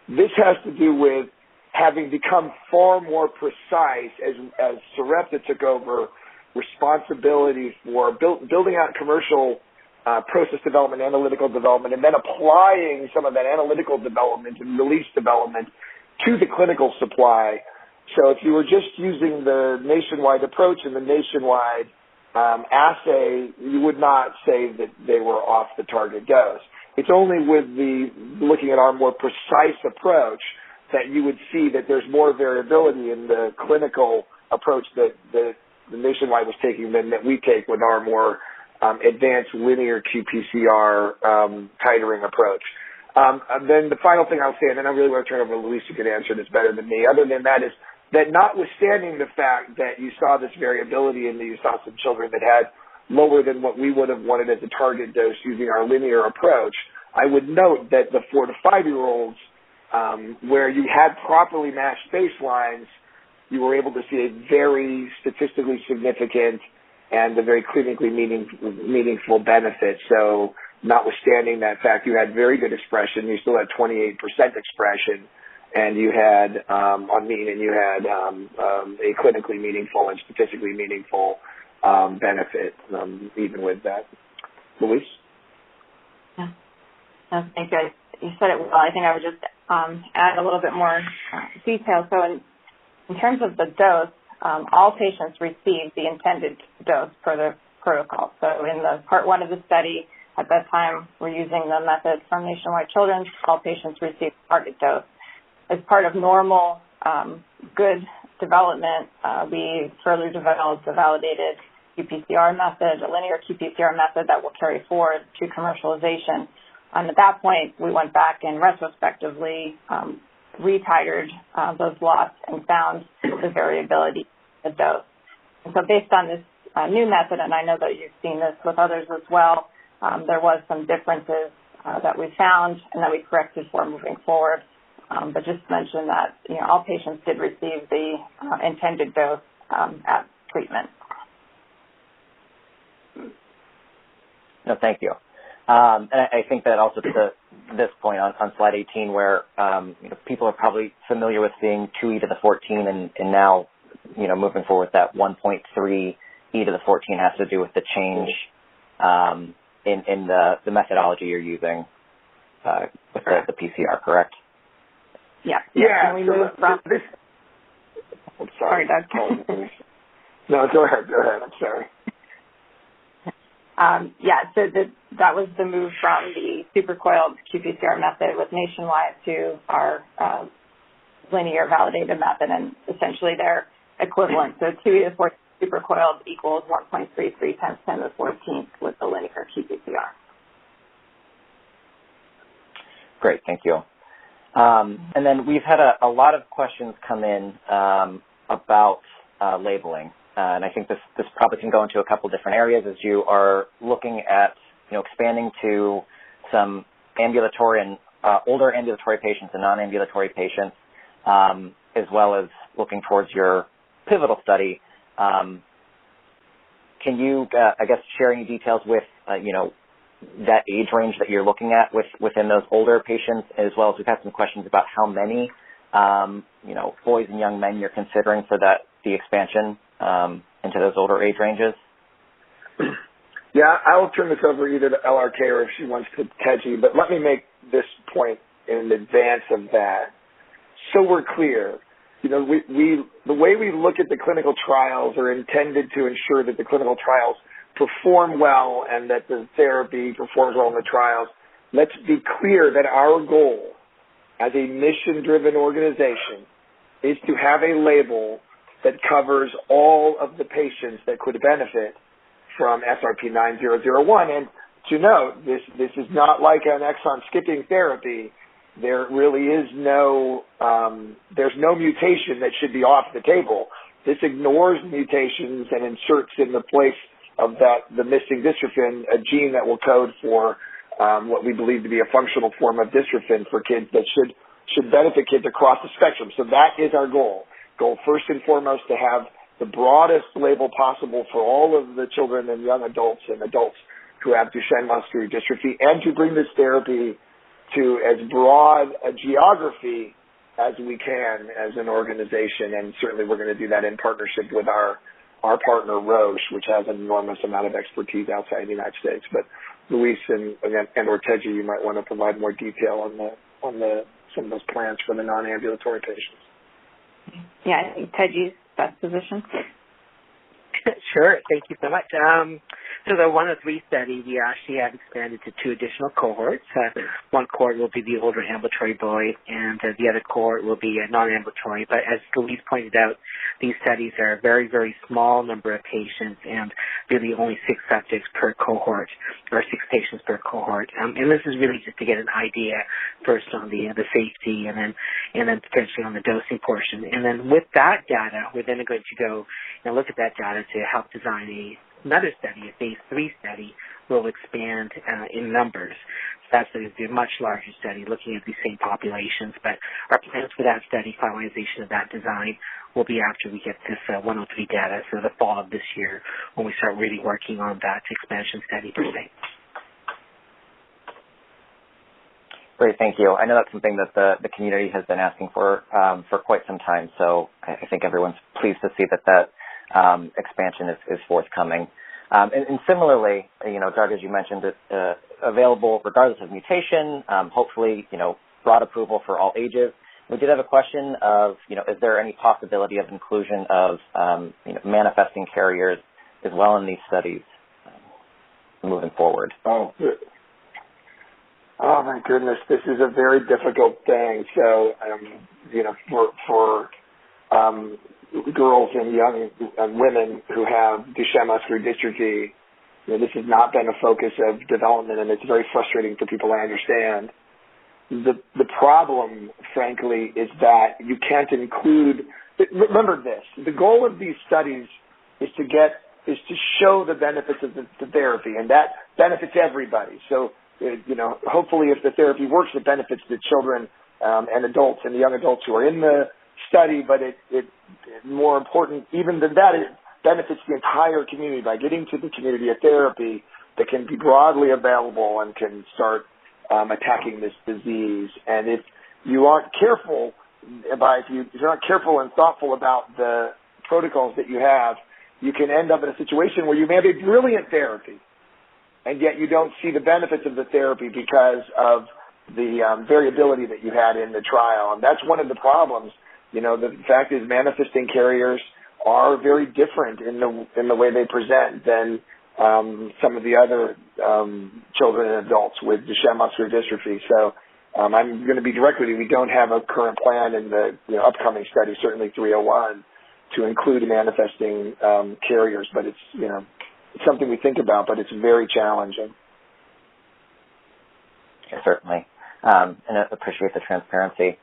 this has to do with having become far more precise as Sarepta took over responsibility for building out commercial process development, analytical development, and then applying some of that analytical development and release development to the clinical supply. So if you were just using the nationwide approach and the nationwide assay, you would not say that they were off the target dose. It's only with looking at our more precise approach that you would see that there's more variability in the clinical approach that the nationwide was taking than that we take with our more advanced linear qPCR titering approach. And then the final thing I'll say, and then I really want to turn over to Luis, who can answer this better than me, other than that is that notwithstanding the fact that you saw this variability and that you saw some children that had lower than what we would have wanted as a target dose using our linear approach, I would note that the 4 to 5 year olds, where you had properly matched baselines, you were able to see a very statistically significant and a very clinically meaningful benefit. So notwithstanding that fact, you had very good expression. You still had 28% expression, and you had on mean, and you had a clinically meaningful and statistically meaningful benefit even with that. Luis? Yeah. No, thank you. You said it well. I think I would just add a little bit more detail. So in terms of the dose, all patients received the intended dose per the protocol. So in the part 1 of the study, at that time, we're using the method from Nationwide Children's. All patients received target dose. As part of normal, good development, we further developed a validated qPCR method, a linear qPCR method that will carry forward to commercialization. And at that point, we went back and retrospectively retitered those lots and found the variability of the dose. And so based on this new method, and I know that you've seen this with others as well, there was some differences that we found and that we corrected for moving forward. But just mention that all patients did receive the intended dose at treatment. No, thank you. And I think that also to this point on slide 18, where people are probably familiar with seeing 2e to the 14, and now moving forward, that 1.3 e to the 14 has to do with the change in the methodology you're using with the PCR, correct? Yeah. Yeah. And we moved from this. I'm sorry, Doug. No, go ahead. I'm sorry. So that was the move from the supercoiled qPCR method with Nationwide to our linear validated method, and essentially they're equivalent. So 2e to the 14 supercoiled equals 1.33 times 10 to the 14th with the linear qPCR. Great, thank you. And then we've had a lot of questions come in about labeling. And I think this probably can go into a couple different areas as you are looking at, expanding to some ambulatory and older ambulatory patients and non-ambulatory patients, as well as looking towards your pivotal study. Can you, share any details with, that age range that you're looking at within those older patients, as well as we've had some questions about how many, boys and young men you're considering for the expansion into those older age ranges? Yeah, I will turn this over either to LRK or if she wants to Teji, but let me make this point in advance of that. So we're clear. The way we look at the clinical trials are intended to ensure that the clinical trials perform well and that the therapy performs well in the trials. Let's be clear that our goal as a mission-driven organization is to have a label that covers all of the patients that could benefit from SRP-9001. And to note, this is not like an exon skipping therapy. There really is there's no mutation that should be off the table. This ignores mutations and inserts in the place of the missing dystrophin a gene that will code for what we believe to be a functional form of dystrophin for kids that should benefit kids across the spectrum. So that is our goal. Goal first and foremost to have the broadest label possible for all of the children and young adults and adults who have Duchenne muscular dystrophy, and to bring this therapy to as broad a geography as we can as an organization. And certainly we're going to do that in partnership with our partner Roche, which has an enormous amount of expertise outside the United States. But Luis and or Teji, you might want to provide more detail on some of those plans for the non-ambulatory patients. Yeah, I think Teji's best position. Sure. Thank you so much. So the 103 study, we actually have expanded to 2 additional cohorts. One cohort will be the older ambulatory boy, and the other cohort will be a non-ambulatory. But as Louise pointed out, these studies are a very, very small number of patients, and really only 6 subjects per cohort, or 6 patients per cohort. And this is really just to get an idea first on the safety, and then potentially on the dosing portion. And then with that data, we're then going to go and look at that data to help design another study, a phase 3 study, will expand in numbers. So that's going to be a much larger study looking at these same populations. But our plans for that study, finalization of that design, will be after we get this 103 data, so the fall of this year, when we start really working on that expansion study per se. Great, thank you. I know that's something that the community has been asking for quite some time, so I think everyone's pleased to see that expansion is forthcoming. And similarly, Doug, as you mentioned, it's available regardless of mutation, hopefully, broad approval for all ages. We did have a question of, is there any possibility of inclusion of, manifesting carriers as well in these studies moving forward? Oh my goodness, this is a very difficult thing. So, for girls and young women who have Duchenne muscular dystrophy. This has not been a focus of development, and it's very frustrating for people, I understand. The problem, frankly, is that you can't include. Remember this: the goal of these studies is to show the benefits of the therapy, and that benefits everybody. So, hopefully, if the therapy works, it benefits the children and adults and the young adults who are in the study. But it more important even than that, it benefits the entire community by getting to the community a therapy that can be broadly available and can start attacking this disease. And if you aren't careful, if you're not careful and thoughtful about the protocols that you have, you can end up in a situation where you may have a brilliant therapy, and yet you don't see the benefits of the therapy because of the variability that you had in the trial. And that's one of the problems. The fact is manifesting carriers are very different in the way they present than some of the other children and adults with Duchenne muscular dystrophy. So I'm going to be direct with you. We don't have a current plan in the upcoming study, certainly 301, to include manifesting carriers, but it's something we think about, but it's very challenging. Yeah, certainly, and I appreciate the transparency.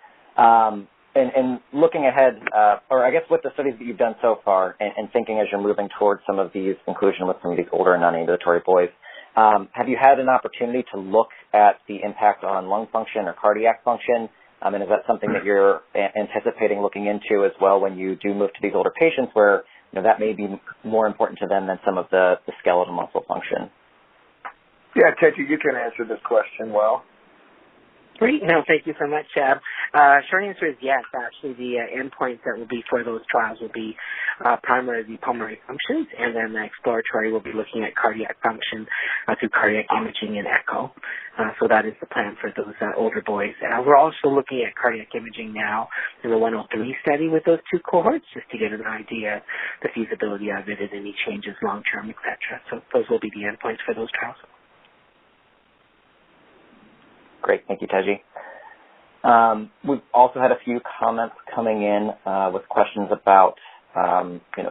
And looking ahead, or I guess with the studies that you've done so far, and thinking as you're moving towards some of these inclusion with some of these older non-ambulatory boys, have you had an opportunity to look at the impact on lung function or cardiac function? And is that something that you're anticipating looking into as well when you do move to these older patients where that may be more important to them than some of the skeletal muscle function? Yeah, Teji, you can answer this question well. Great. No, thank you so much, Chad. Short answer is yes. Actually, the endpoints that will be for those trials will be primarily pulmonary functions, and then the exploratory will be looking at cardiac function through cardiac imaging and echo. So that is the plan for those older boys. We're also looking at cardiac imaging now in the 103 study with those two cohorts, just to get an idea the feasibility of it and any changes long-term, et cetera. So those will be the endpoints for those trials. Great. Thank you, Teji. We've also had a few comments coming in with questions about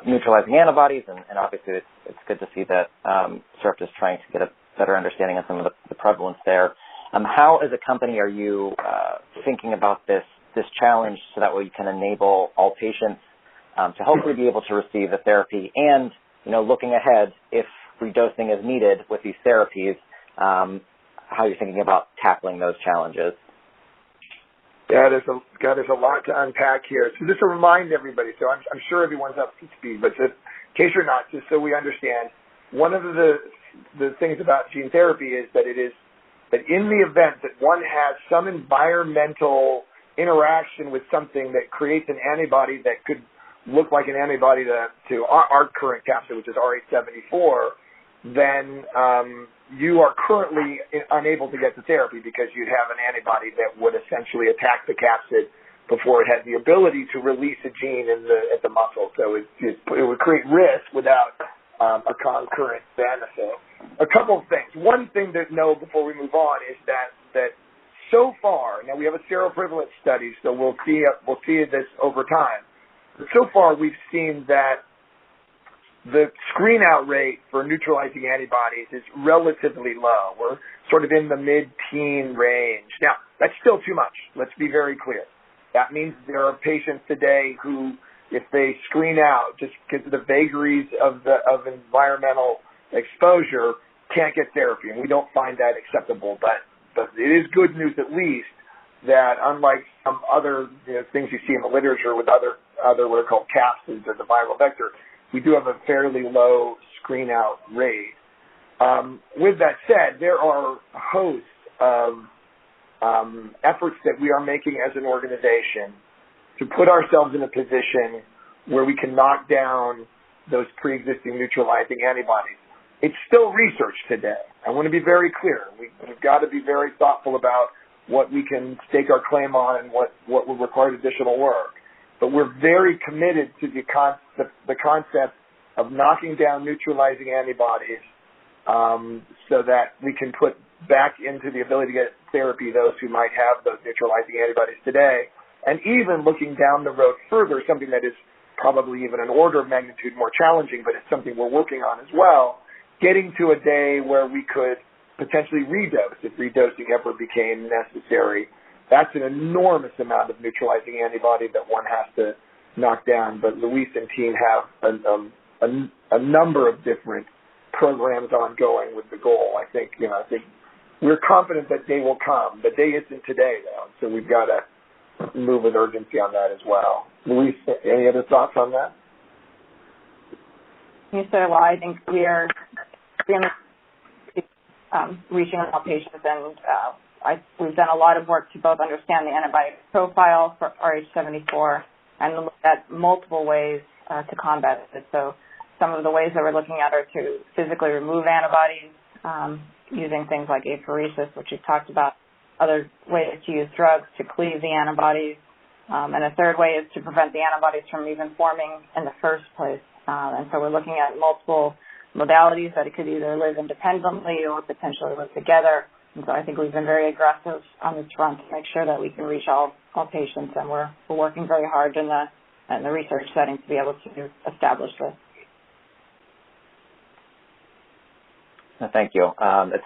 neutralizing antibodies, and obviously it's good to see that Sarepta is trying to get a better understanding of some of the prevalence there. How, as a company, are you thinking about this challenge so that way you can enable all patients to hopefully be able to receive the therapy, and looking ahead, if redosing is needed with these therapies, how you're thinking about tackling those challenges? Yeah, there's a lot to unpack here. So just to remind everybody, so I'm sure everyone's up to speed, but in case you're not, just so we understand, one of the things about gene therapy is that in the event that one has some environmental interaction with something that creates an antibody that could look like an antibody to our current capsid, which is RH74, then you are currently unable to get the therapy because you'd have an antibody that would essentially attack the capsid before it had the ability to release a gene at the muscle. So it would create risk without a concurrent benefit. A couple of things. One thing to know before we move on is that so far, now we have a seroprevalence study, so we'll see this over time. But so far, we've seen that the screen-out rate for neutralizing antibodies is relatively low. We're sort of in the mid-teen range. Now, that's still too much. Let's be very clear. That means there are patients today who, if they screen out just because of the vagaries of environmental exposure, can't get therapy, and we don't find that acceptable. But it is good news, at least, that unlike some other things you see in the literature with other what are called capsids or the viral vector, we do have a fairly low screen-out rate. With that said, there are a host of efforts that we are making as an organization to put ourselves in a position where we can knock down those pre-existing neutralizing antibodies. It's still research today. I want to be very clear. We've got to be very thoughtful about what we can stake our claim on and what will require additional work. But we're very committed to the concept of knocking down neutralizing antibodies so that we can put back into the ability to get therapy those who might have those neutralizing antibodies today. And even looking down the road further, something that is probably even an order of magnitude more challenging, but it's something we're working on as well, getting to a day where we could potentially redose if redosing ever became necessary. That's an enormous amount of neutralizing antibody that one has to knock down. But Luis and team have a number of different programs ongoing with the goal. I think we're confident that day will come. The day isn't today, though, so we've got to move with urgency on that as well. Luis, any other thoughts on that? You said, well, I think we are reaching out patients, and we've done a lot of work to both understand the antibody profile for RH74 and look at multiple ways to combat it. So some of the ways that we're looking at are to physically remove antibodies using things like apheresis, which we've talked about. Other ways to use drugs to cleave the antibodies. And a third way is to prevent the antibodies from even forming in the first place. And so we're looking at multiple modalities that it could either live independently or potentially live together. And so I think we've been very aggressive on this front to make sure that we can reach all patients, and we're working very hard in the research setting to be able to establish this. Thank you.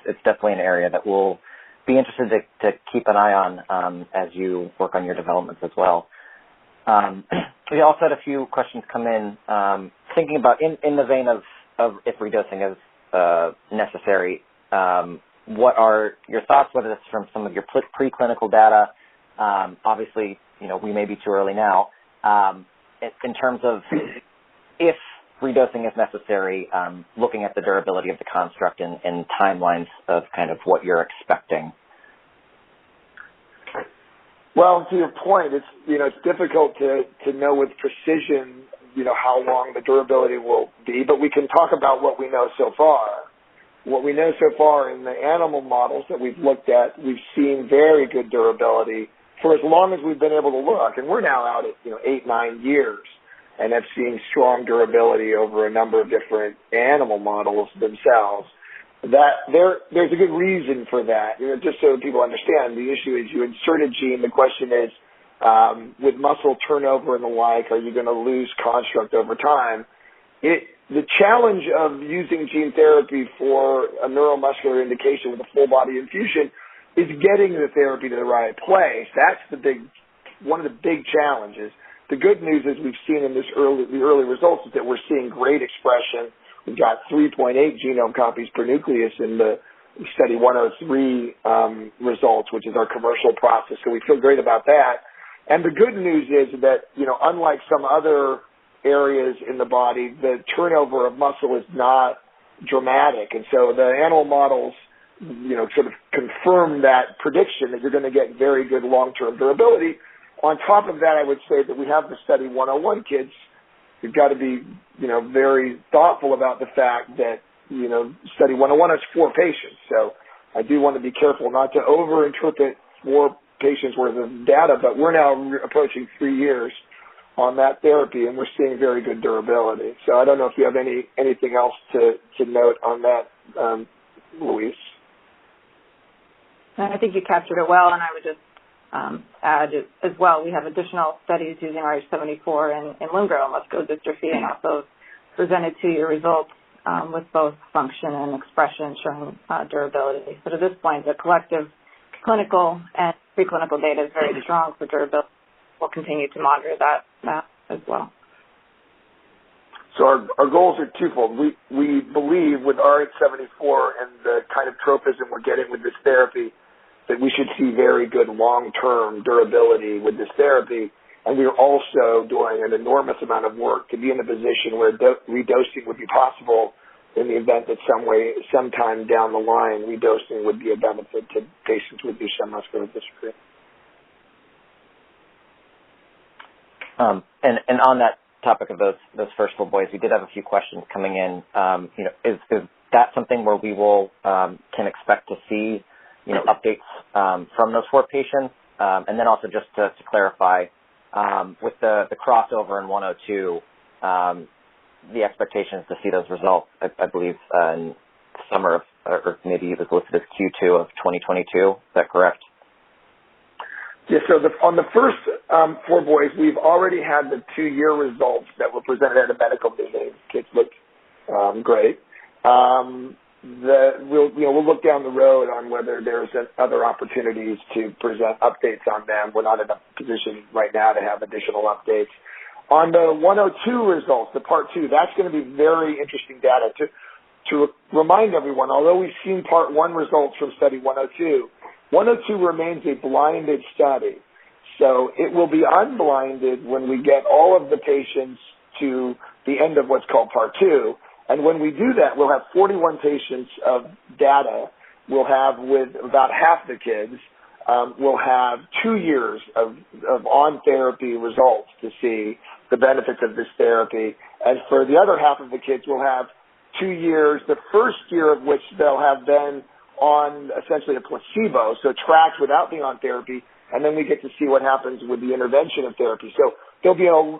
It's definitely an area that we'll be interested to keep an eye on as you work on your developments as well. We also had a few questions come in thinking about, in the vein of if redosing is necessary, what are your thoughts, whether it's from some of your preclinical data? Obviously, we may be too early now. In terms of if redosing is necessary, looking at the durability of the construct and timelines of kind of what you're expecting. Well, to your point, it's difficult to know with precision, how long the durability will be, but we can talk about what we know so far. What we know so far in the animal models that we've looked at, we've seen very good durability for as long as we've been able to look, and we're now out at 8-9 years. And have seen strong durability over a number of different animal models themselves. That there's a good reason for that. Just so people understand, the issue is you insert a gene. The question is, with muscle turnover and the like, are you going to lose construct over time? The challenge of using gene therapy for a neuromuscular indication with a full body infusion is getting the therapy to the right place. That's one of the big challenges. The good news is we've seen in the early results is that we're seeing great expression. We've got 3.8 genome copies per nucleus in the study 103 results, which is our commercial process. So we feel great about that. And the good news is that, unlike some other areas in the body, the turnover of muscle is not dramatic. And so the animal models, sort of confirm that prediction that you're going to get very good long-term durability. On top of that, I would say that we have the study 101 kids. We've got to be, very thoughtful about the fact that, study 101 has 4 patients. So I do want to be careful not to overinterpret 4 patients worth of data, but we're now approaching 3 years on that therapy, and we're seeing very good durability. So I don't know if you have anything else to note on that, Luis. I think you captured it well, and I would just add as well, we have additional studies using RH74 in limb-girdle muscular dystrophy, and also presented to you results with both function and expression showing durability. So to this point, the collective clinical and preclinical data is very strong for durability. We'll continue to monitor that as well. So our goals are twofold. We believe with RH74 and the kind of tropism we're getting with this therapy that we should see very good long-term durability with this therapy. And we are also doing an enormous amount of work to be in a position where redosing would be possible in the event that sometime down the line, redosing would be a benefit to patients with Duchenne muscular dystrophy. And on that topic of those first little boys, we did have a few questions coming in. Is that something where we will can expect to see updates from those 4 patients? And then also just to clarify, with the crossover in 102, the expectation is to see those results, I believe, in summer of, or maybe it was listed as Q2 of 2022. Is that correct? Yeah, so on the first 4 boys, we've already had the 2-year results that were presented at a medical meeting. Kids looked great. We'll look down the road on whether there's other opportunities to present updates on them. We're not in a position right now to have additional updates. On the 102 results, the part 2, that's going to be very interesting data. To remind everyone, although we've seen part 1 results from study 102, 102 remains a blinded study. So it will be unblinded when we get all of the patients to the end of what's called part 2. And when we do that, we'll have 41 patients of data. We'll have, with about half the kids, we'll have 2 years of on-therapy results to see the benefits of this therapy. And for the other half of the kids, we'll have 2 years, the first year of which they'll have been on essentially a placebo, so tracked without being on therapy, and then we get to see what happens with the intervention of therapy. So there'll be a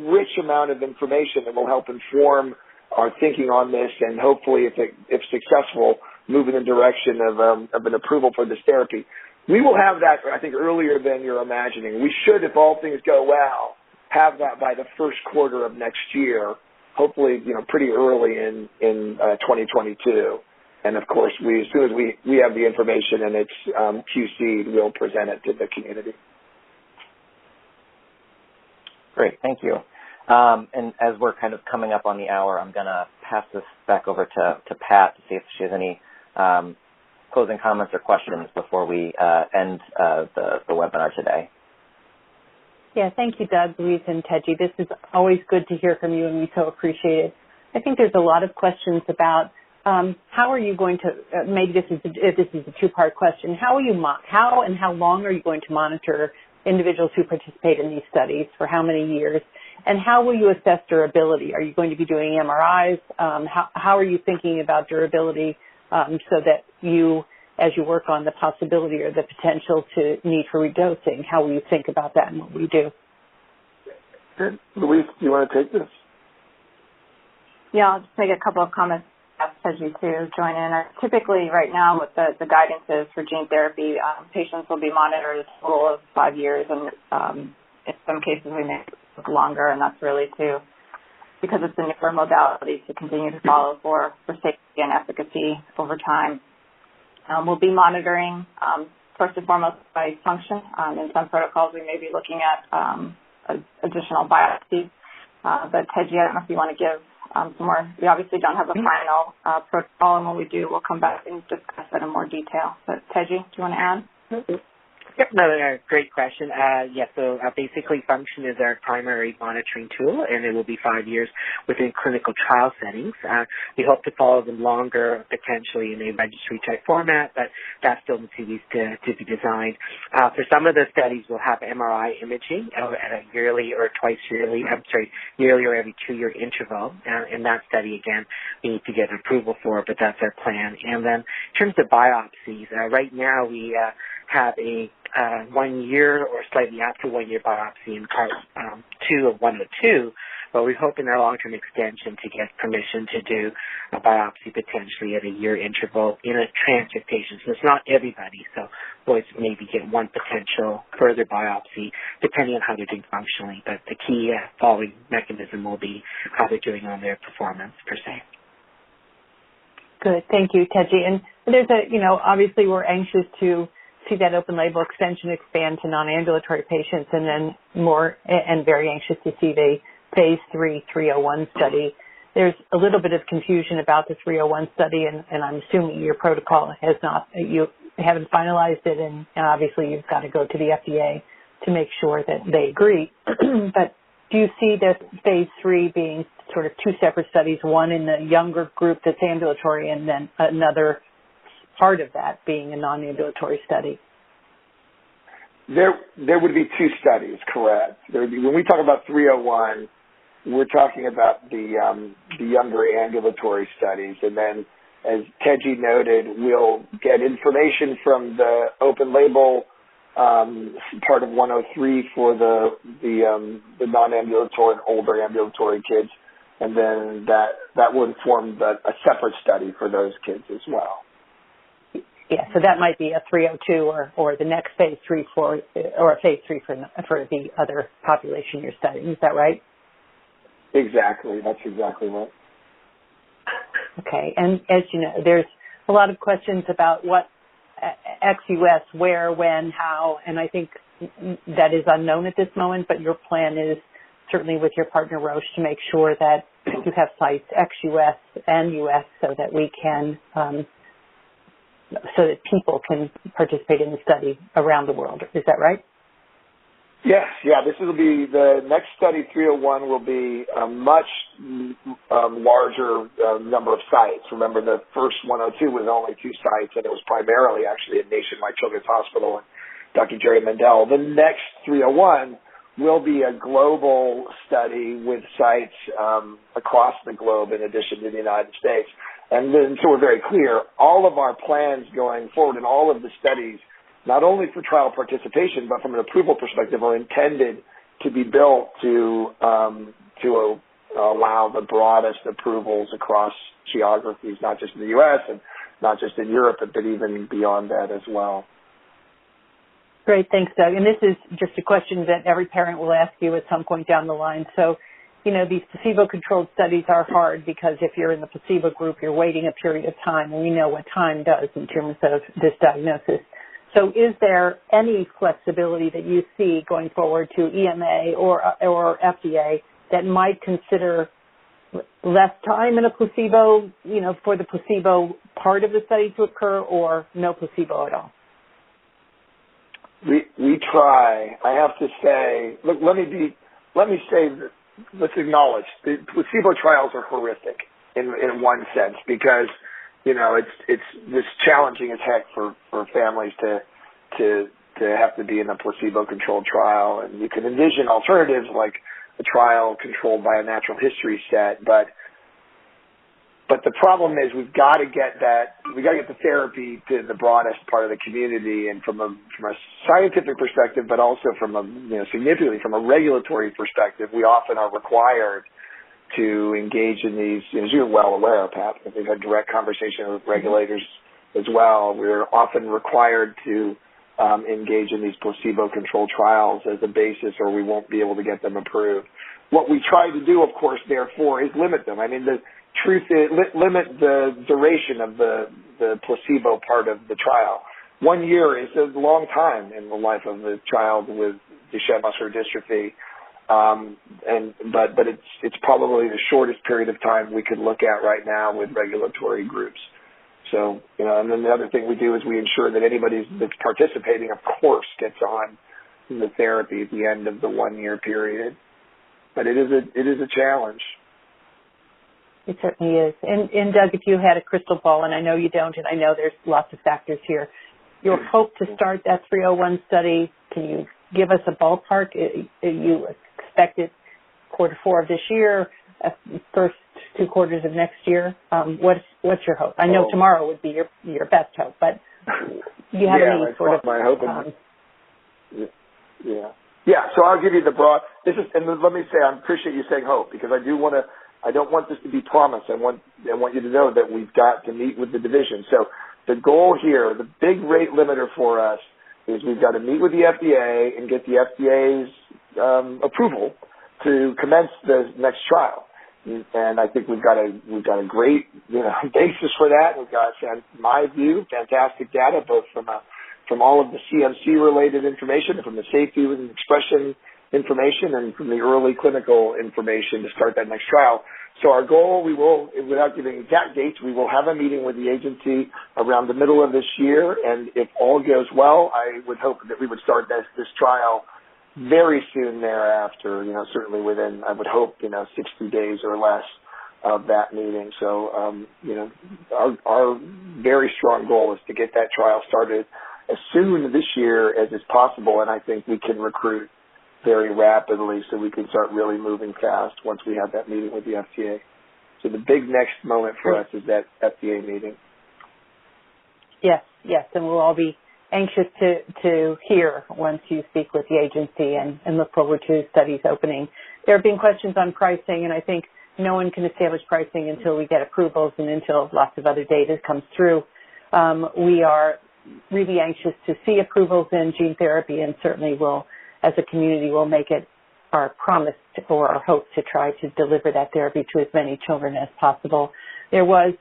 rich amount of information that will help inform our thinking on this, and hopefully, if successful, move in the direction of an approval for this therapy. We will have that, I think, earlier than you're imagining. We should, if all things go well, have that by the first quarter of next year, hopefully, pretty early in 2022. And of course, as soon as we have the information and it's QC'd, we'll present it to the community. Great, thank you. And as we're kind of coming up on the hour, I'm going to pass this back over to Pat to see if she has any closing comments or questions before we end the webinar today. Yeah, thank you, Doug, Louise, and Teji. This is always good to hear from you, and we so appreciate it. I think there's a lot of questions about how are you going to, maybe this is a two-part question, how and how long are you going to monitor individuals who participate in these studies, for how many years, and how will you assess durability? Are you going to be doing MRIs? How are you thinking about durability so that you, as you work on the possibility or the potential to need for redosing, how will you think about that and what will you do? Good. Louise, do you want to take this? Yeah, I'll just make a couple of comments. As you to join in. Typically, right now, what the guidance is for gene therapy, patients will be monitored a total of 5 years, and in some cases we may look longer, and that's really because it's a newer modality to continue to follow for safety and efficacy over time. We'll be monitoring first and foremost by function. In some protocols, we may be looking at additional biopsies, but Teji, I don't know if you want to give some more. We obviously don't have a final protocol, and when we do, we'll come back and discuss that in more detail. But Teji, do you want to add? Yep, no, great question. So basically function is our primary monitoring tool, and it will be 5 years within clinical trial settings. We hope to follow them longer, potentially in a registry type format, but that still needs to be designed. For some of the studies, we'll have MRI imaging at a yearly or yearly or every 2-year interval. In that study, again, we need to get approval for it, but that's our plan. And then in terms of biopsies, right now we have a 1 year or slightly after 1 year biopsy in part 2 of 102, but we hope in our long-term extension to get permission to do a biopsy potentially at a year interval in a tranche of patients. So it's not everybody, so boys maybe get one potential further biopsy depending on how they're doing functionally, but the key following mechanism will be how they're doing on their performance per se. Good, thank you, Teji. And there's obviously we're anxious to see that open label extension expand to non-ambulatory patients, and then very anxious to see the phase 3 301 study. There's a little bit of confusion about the 301 study, and I'm assuming your protocol you haven't finalized it, and obviously you've got to go to the FDA to make sure that they agree. But do you see this phase 3 being sort of 2 separate studies, one in the younger group that's ambulatory, and then another part of that being a non-ambulatory study? There would be 2 studies, correct. When we talk about 301, we're talking about the younger ambulatory studies, and then, as Teji noted, we'll get information from the open label part of 103 for the non-ambulatory and older ambulatory kids, and then that will inform a separate study for those kids as well. Yeah, so that might be a 302 or the next phase 3 or a phase 3 for the other population you're studying. Is that right? Exactly. That's exactly right. Okay, and as you know, there's a lot of questions about what ex-US, where, when, how, and I think that is unknown at this moment, but your plan is certainly with your partner Roche to make sure that you have sites ex-US and US so that we can, so that people can participate in the study around the world. Is that right? Yes, yeah. This will be the next study. 301 will be a much larger number of sites. Remember, the first 102 was only 2 sites, and it was primarily actually at Nationwide Children's Hospital and Dr. Jerry Mendel. The next 301 will be a global study with sites across the globe in addition to the United States. And then, so we're very clear, all of our plans going forward and all of the studies, not only for trial participation, but from an approval perspective, are intended to be built to allow the broadest approvals across geographies, not just in the U.S. and not just in Europe, but even beyond that as well. Great, thanks, Doug. And this is just a question that every parent will ask you at some point down the line. So, you know, these placebo-controlled studies are hard because if you're in the placebo group, you're waiting a period of time, and we know what time does in terms of this diagnosis. So is there any flexibility that you see going forward to EMA or FDA that might consider less time in a placebo, you know, for the placebo part of the study to occur, or no placebo at all? We try. I have to say, look, let's acknowledge the placebo trials are horrific in one sense because, you know, it's this challenging as heck for families to have to be in a placebo-controlled trial. And you can envision alternatives like a trial controlled by a natural history set, but the problem is we've got to get the therapy to the broadest part of the community, and from a scientific perspective, but also from significantly from a regulatory perspective, we often are required to engage in these, as you're well aware, Pat, because we've had direct conversation with regulators as well. We're often required to engage in these placebo-controlled trials as a basis, or we won't be able to get them approved. What we try to do, of course, therefore, is limit them. I mean, the truth is, limit the duration of the placebo part of the trial. 1 year is a long time in the life of a child with Duchenne muscular dystrophy. But it's probably the shortest period of time we could look at right now with regulatory groups. So, you know, and then the other thing we do is we ensure that anybody that's participating, of course, gets on the therapy at the end of the 1 year period. But it is a challenge. It certainly is. And Doug, if you had a crystal ball, and I know you don't, and I know there's lots of factors here, your hope to start that 301 study, can you give us a ballpark? You expect it Q4 of this year, first 2 quarters of next year? What's your hope? I know tomorrow would be your best hope, but do you have any sort of... my hope. Yeah, so I'll give you the broad... and let me say, I appreciate you saying hope, because I don't want this to be promise. I want you to know that we've got to meet with the division. So the goal here, the big rate limiter for us, is we've got to meet with the FDA and get the FDA's approval to commence the next trial. And I think we've got a great basis for that. We've got, in my view, fantastic data, both from all of the CMC related information, from the safety and expression information, and from the early clinical information to start that next trial. So our goal, we will, without giving exact dates, we will have a meeting with the agency around the middle of this year, and if all goes well, I would hope that we would start this trial very soon thereafter, certainly within, I would hope, 60 days or less of that meeting. So, our very strong goal is to get that trial started as soon this year as is possible, and I think we can recruit very rapidly so we can start really moving fast once we have that meeting with the FDA. So the big next moment for us is that FDA meeting. Yes, and we'll all be anxious to hear once you speak with the agency and look forward to studies opening. There have been questions on pricing, and I think no one can establish pricing until we get approvals and until lots of other data comes through. We are really anxious to see approvals in gene therapy, and certainly will, as a community, will make it our promise or our hope to try to deliver that therapy to as many children as possible. There was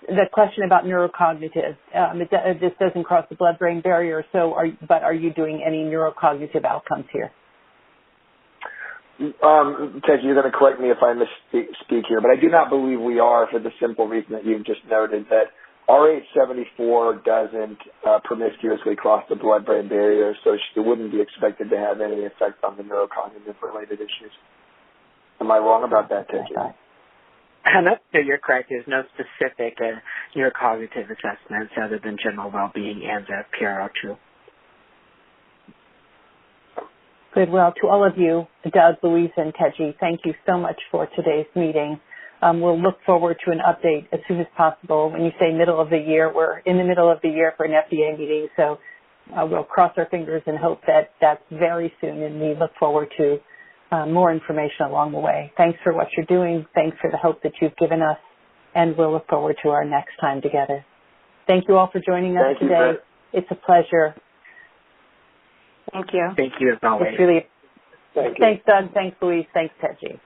the question about neurocognitive. This doesn't cross the blood-brain barrier, but are you doing any neurocognitive outcomes here? Ted, you're going to correct me if I misspeak here, but I do not believe we are, for the simple reason that you've just noted, that RH74 doesn't promiscuously cross the blood-brain barrier, so it wouldn't be expected to have any effect on the neurocognitive-related issues. Am I wrong about that, Ted? No, you're correct. There's no specific neurocognitive assessments other than general well-being and PRO2. Good. Well, to all of you, Doug, Louise, and Teji, thank you so much for today's meeting. We'll look forward to an update as soon as possible. When you say middle of the year, we're in the middle of the year for an FDA meeting, so we'll cross our fingers and hope that that's very soon, and we look forward to more information along the way. Thanks for what you're doing. Thanks for the hope that you've given us, and we'll look forward to our next time together. Thank you all for joining us today. It's a pleasure. Thank you. Thank you as always. Thanks, Doug. Thanks, Louise. Thanks, Teji.